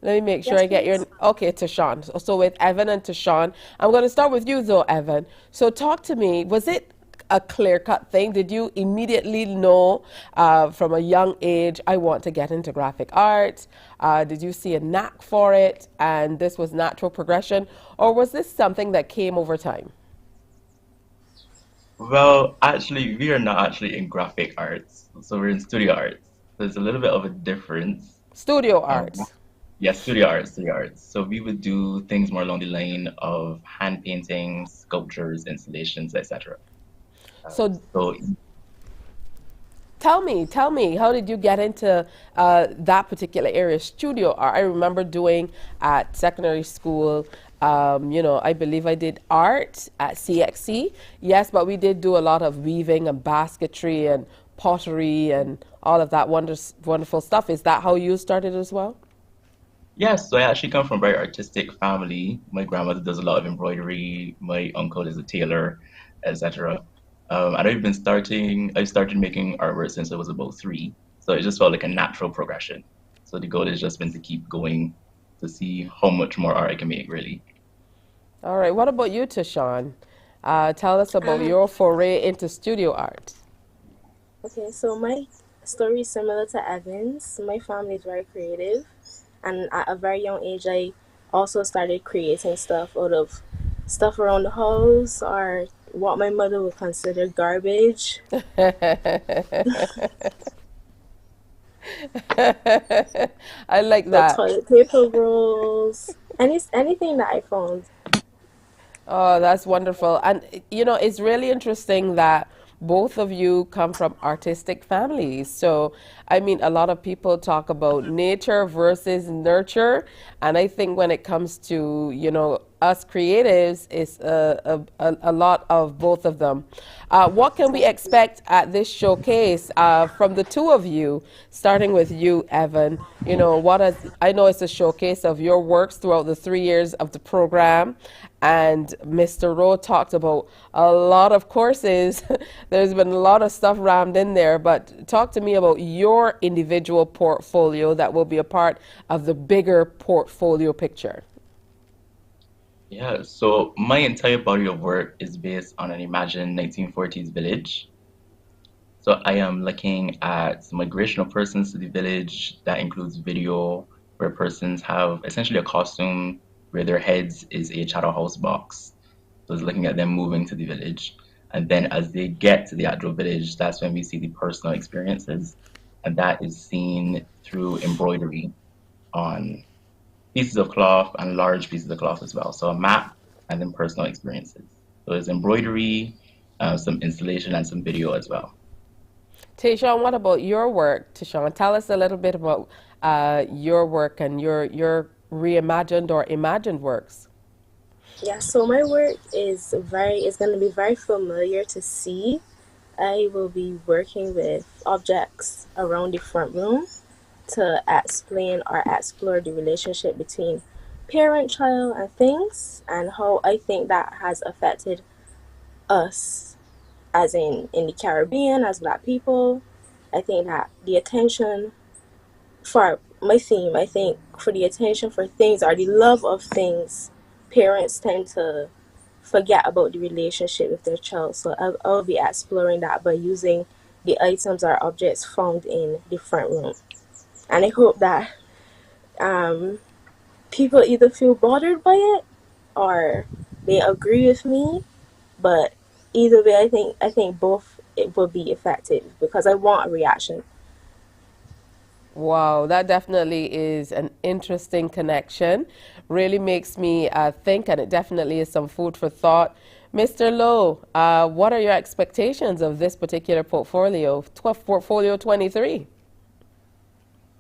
Let me make sure I get your... Okay, Tashawn. So with Evan and Tashawn, I'm going to start with you though, Evan. So talk to me, was it a clear-cut thing? Did you immediately know from a young age, I want to get into graphic arts? Did you see a knack for it and this was natural progression? Or was this something that came over time? Well, actually, we are not actually in graphic arts. So we're in studio arts. There's a little bit of a difference. Studio arts. Yes, studio arts. So we would do things more along the line of hand painting, sculptures, installations, etc. So tell me, how did you get into that particular area, studio art? I remember doing at secondary school, you know, I believe I did art at CXC. Yes, but we did do a lot of weaving and basketry and pottery and all of that wonderful stuff. Is that how you started as well? Yes, so I actually come from a very artistic family. My grandmother does a lot of embroidery. My uncle is a tailor, etc. And I started making artwork since I was about 3. So it just felt like a natural progression. So the goal has just been to keep going to see how much more art I can make, really. All right. What about you, Tashawn? Tell us about Um, your foray into studio art. okay, so my story is similar to Evan's. My family is very creative, and at a very young age, I also started creating stuff out of stuff around the house or what my mother would consider garbage. I like The that. toilet paper rolls, anything that I found. Oh, that's wonderful. And it's really interesting that both of you come from artistic families. So, I mean, a lot of people talk about nature versus nurture. And I think when it comes to, us creatives, it's a lot of both of them. What can we expect at this showcase from the two of you, starting with you, Evan? I know it's a showcase of your works throughout the 3 years of the program. And Mr. Rowe talked about a lot of courses. There's been a lot of stuff rammed in there, but talk to me about your individual portfolio that will be a part of the bigger portfolio picture. Yeah, so my entire body of work is based on an imagined 1940s village. So I am looking at migration of persons to the village. That includes video where persons have essentially a costume where their heads is a chattel house box. So it's looking at them moving to the village. And then as they get to the actual village, that's when we see the personal experiences. And that is seen through embroidery on pieces of cloth and large pieces of cloth as well. So a map and then personal experiences. So there's embroidery, some installation, and some video as well. Tayshawn, what about your work? Tayshawn, tell us a little bit about your work and your reimagined or imagined works. Yeah, so my work is going to be very familiar to see. I will be working with objects around the front room to explain or explore the relationship between parent, child, and things, and how I think that has affected us as in the Caribbean as Black people. I think that the attention for my theme, I think for the attention for things or the love of things, parents tend to forget about the relationship with their child. So I'll be exploring that by using the items or objects found in the front room. And I hope that people either feel bothered by it or they agree with me. But either way, I think both it will be effective because I want a reaction. Wow, that definitely is an interesting connection. Really makes me think, and it definitely is some food for thought. Mr. Lowe, what are your expectations of this particular portfolio, Portfolio 23?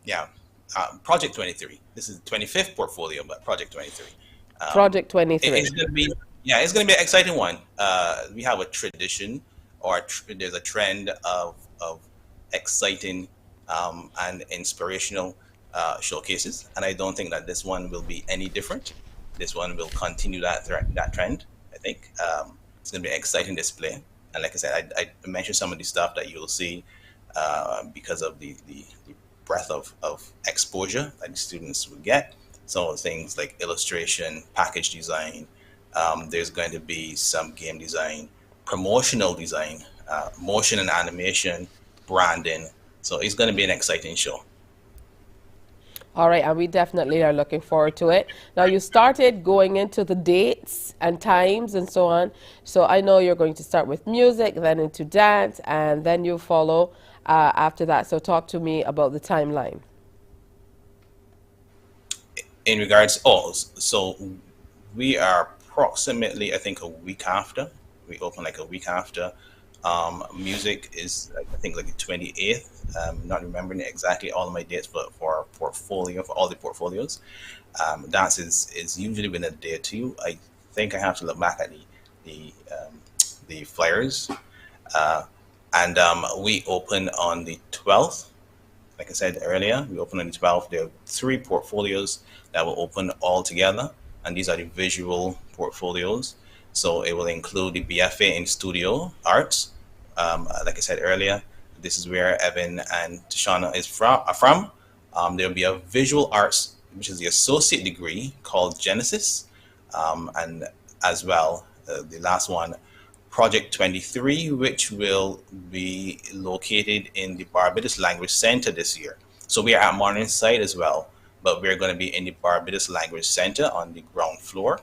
Yeah, Project 23. This is the 25th portfolio, but Project 23. Project 23. It's going to be, it's going to be an exciting one. We have a tradition, or there's a trend of exciting and inspirational showcases, and I don't think that this one will be any different. This one will continue that trend. I think it's going to be an exciting display, and like I said, I mentioned some of the stuff that you'll see because of the breadth of exposure that the students will get. So things like illustration, package design. There's going to be some game design, promotional design, motion and animation, branding. So it's going to be an exciting show. All right, and we definitely are looking forward to it. Now, you started going into the dates and times and so on. So I know you're going to start with music, then into dance, and then you follow after that. So talk to me about the timeline. In regards, so we are approximately, I think, a week after. We open like a week after. Music is, I think, like the 28th. Not remembering exactly all of my dates, but for our portfolio, for all the portfolios, dance is usually within a day or two. I think I have to look back at the flyers, and we open on the 12th. like I said earlier, we open on the 12th. There are 3 portfolios that will open all together, and these are the visual portfolios. So it will include the BFA in Studio Arts. Like I said earlier, this is where Evan and Tashana are from. There will be a visual arts, which is the associate degree called Genesis, and as well, the last one, Project 23, which will be located in the Barbados Language Center this year. So we are at Mornin site as well, but we're going to be in the Barbados Language Center on the ground floor.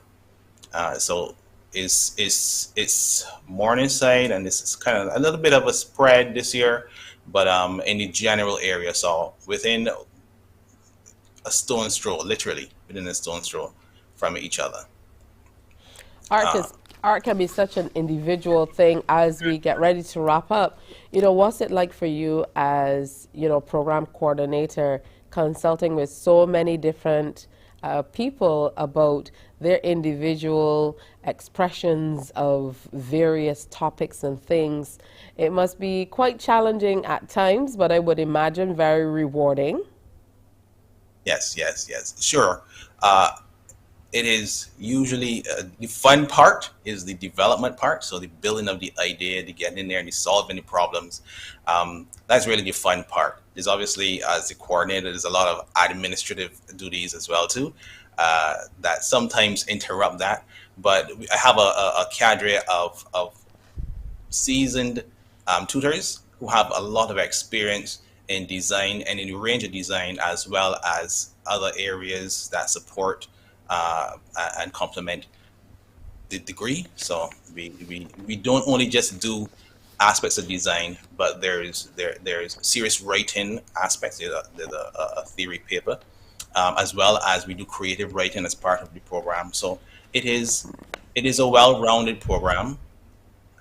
So it's Mornin site, and this is kind of a little bit of a spread this year, but in the general area, so within a stone's throw, literally within a stone's throw from each other. Art can be such an individual thing. As we get ready to wrap up, what's it like for you as, program coordinator, consulting with so many different people about their individual expressions of various topics and things? It must be quite challenging at times, but I would imagine very rewarding. Yes, sure. It is usually the fun part is the development part. So the building of the idea, the getting in there and the solving the problems. That's really the fun part. There's obviously, as the coordinator, there's a lot of administrative duties as well too, that sometimes interrupt that. But I have a cadre of seasoned tutors who have a lot of experience in design and in the range of design, as well as other areas that support and complement the degree. So we don't only just do aspects of design, but there's serious writing aspects. There's a theory paper, as well as we do creative writing as part of the program. So it is a well-rounded program,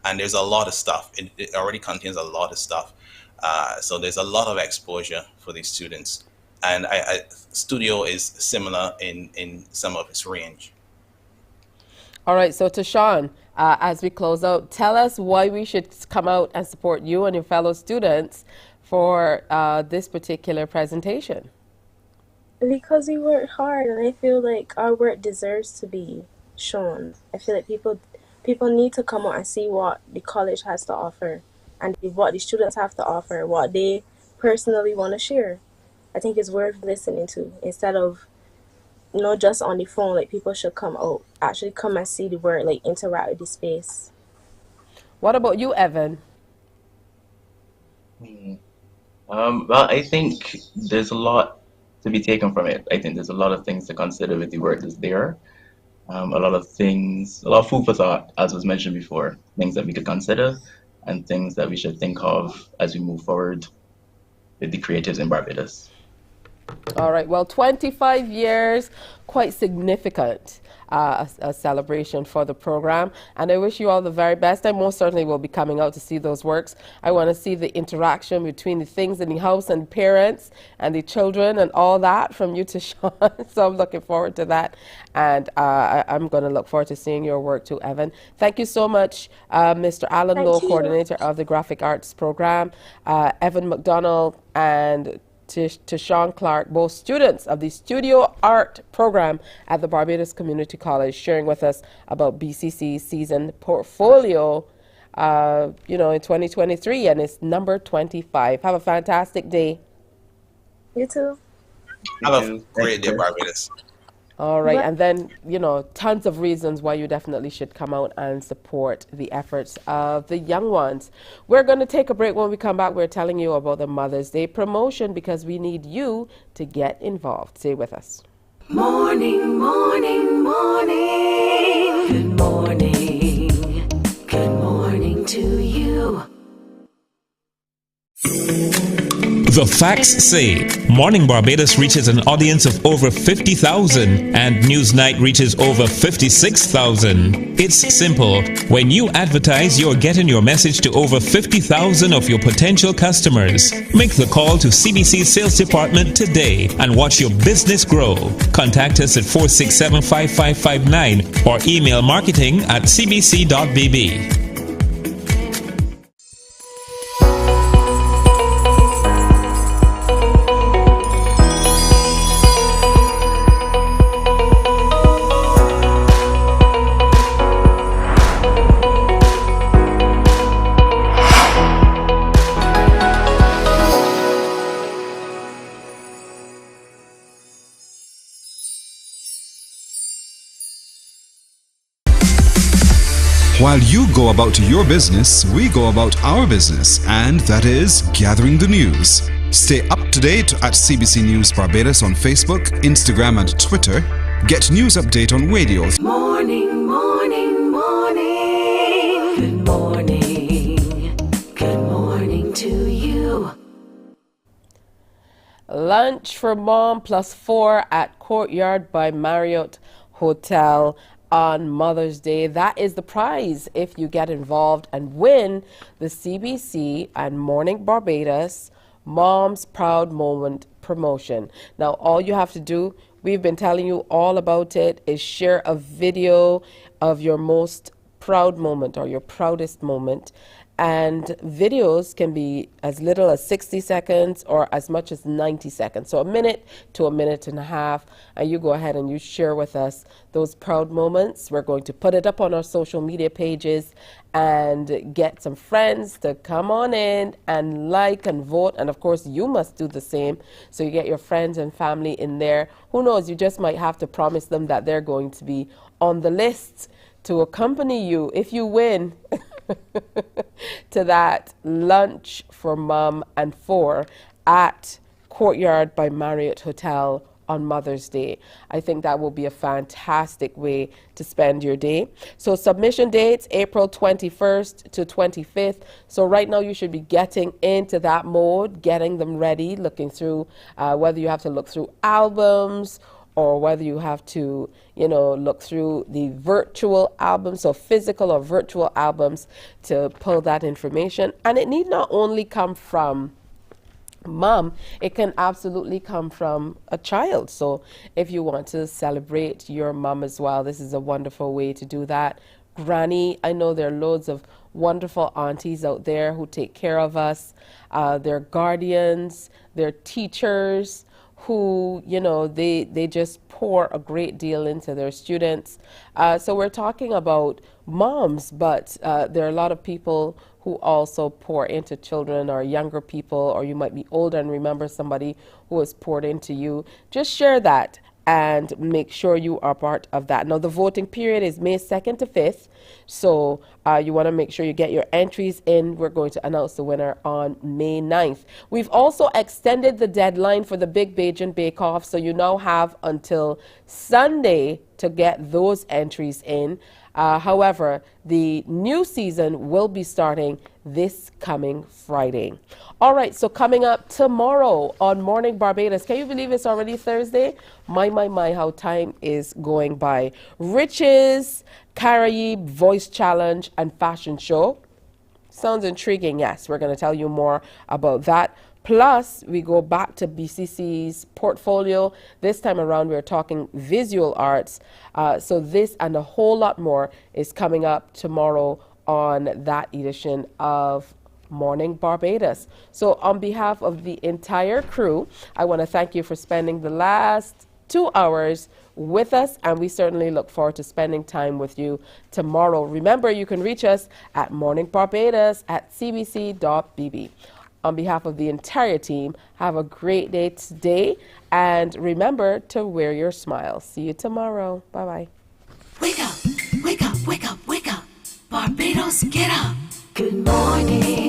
and there's a lot of stuff. It already contains a lot of stuff. So there's a lot of exposure for these students. And Studio is similar in some of its range. All right, so Tashawn, as we close out, tell us why we should come out and support you and your fellow students for this particular presentation. Because we work hard, and I feel like our work deserves to be shown. I feel like people need to come out and see what the college has to offer, and what the students have to offer, what they personally want to share. I think it's worth listening to, instead of not just on the phone. Like, people should come out, actually come and see the work, like interact with the space. What about you, Evan? Well, I think there's a lot to be taken from it. I think there's a lot of things to consider with the work that's there. A lot of food for thought, as was mentioned before, things that we could consider and things that we should think of as we move forward with the creatives in Barbados. All right, well, 25 years, quite significant, a celebration for the program, and I wish you all the very best. I most certainly will be coming out to see those works. I want to see the interaction between the things in the house and parents and the children and all that from you to Sean. So I'm looking forward to that, and I'm going to look forward to seeing your work too, Evan. Thank you so much, Mr. Alan Lowe, coordinator of the Graphic Arts Program, Evan McDonald, and to Sean Clark, both students of the Studio Art Program at the Barbados Community College, sharing with us about BCC's season portfolio, in 2023, and it's number 25. Have a fantastic day. You too. Have a great day, Barbados. All right, and then, tons of reasons why you definitely should come out and support the efforts of the young ones. We're going to take a break. When we come back, we're telling you about the Mother's Day promotion, because we need you to get involved. Stay with us. Morning, morning, morning. Good morning. Good morning to you. The facts say Morning Barbados reaches an audience of over 50,000 and Newsnight reaches over 56,000. It's simple. When you advertise, you're getting your message to over 50,000 of your potential customers. Make the call to CBC Sales Department today and watch your business grow. Contact us at 467-5559 or email marketing@cbc.bb. While you go about your business, we go about our business, and that is gathering the news. Stay up to date at CBC News Barbados on Facebook, Instagram, and Twitter. Get news update on radio. Morning, morning, morning. Good morning. Good morning to you. Lunch for Mom +4 at Courtyard by Marriott Hotel on Mother's Day. That is the prize if you get involved and win the CBC and Morning Barbados Mom's Proud Moment promotion. Now, all you have to do, we've been telling you all about it, is share a video of your most proud moment or your proudest moment. And videos can be as little as 60 seconds or as much as 90 seconds. So a minute to a minute and a half. And you go ahead and you share with us those proud moments. We're going to put it up on our social media pages and get some friends to come on in and like and vote. And of course, you must do the same. So you get your friends and family in there. Who knows, you just might have to promise them that they're going to be on the list to accompany you if you win. To that lunch for Mom and 4 at Courtyard by Marriott Hotel on Mother's Day. I think that will be a fantastic way to spend your day. So submission dates, April 21st to 25th. So right now you should be getting into that mode, getting them ready, looking through whether you have to look through albums or whether you have to, look through the virtual albums, so physical or virtual albums, to pull that information. And it need not only come from Mom, it can absolutely come from a child. So if you want to celebrate your mom as well, this is a wonderful way to do that. Granny, I know there are loads of wonderful aunties out there who take care of us. They're guardians, they're teachers, who, they just pour a great deal into their students. So we're talking about moms, but there are a lot of people who also pour into children or younger people, or you might be older and remember somebody who has poured into you. Just share that and make sure you are part of that. Now, the voting period is May 2nd to 5th, so you want to make sure you get your entries in. We're going to announce the winner on May 9th. We've also extended the deadline for the Big Bajan Bake Off, so you now have until Sunday to get those entries in. However, the new season will be starting this coming Friday. All right, so coming up tomorrow on Morning Barbados. Can you believe it's already Thursday? My, how time is going by. Riches, Carib Voice Challenge, and Fashion Show. Sounds intriguing, yes. We're going to tell you more about that. Plus, we go back to BCC's portfolio. This time around, we're talking visual arts. So this and a whole lot more is coming up tomorrow on that edition of Morning Barbados. So on behalf of the entire crew, I want to thank you for spending the last 2 hours with us, and we certainly look forward to spending time with you tomorrow. Remember, you can reach us at morningbarbados@cbc.bb. On behalf of the entire team, have a great day today, and remember to wear your smile. See you tomorrow. Bye-bye. Wake up, wake up, wake up, wake up. Barbados, get up. Good morning.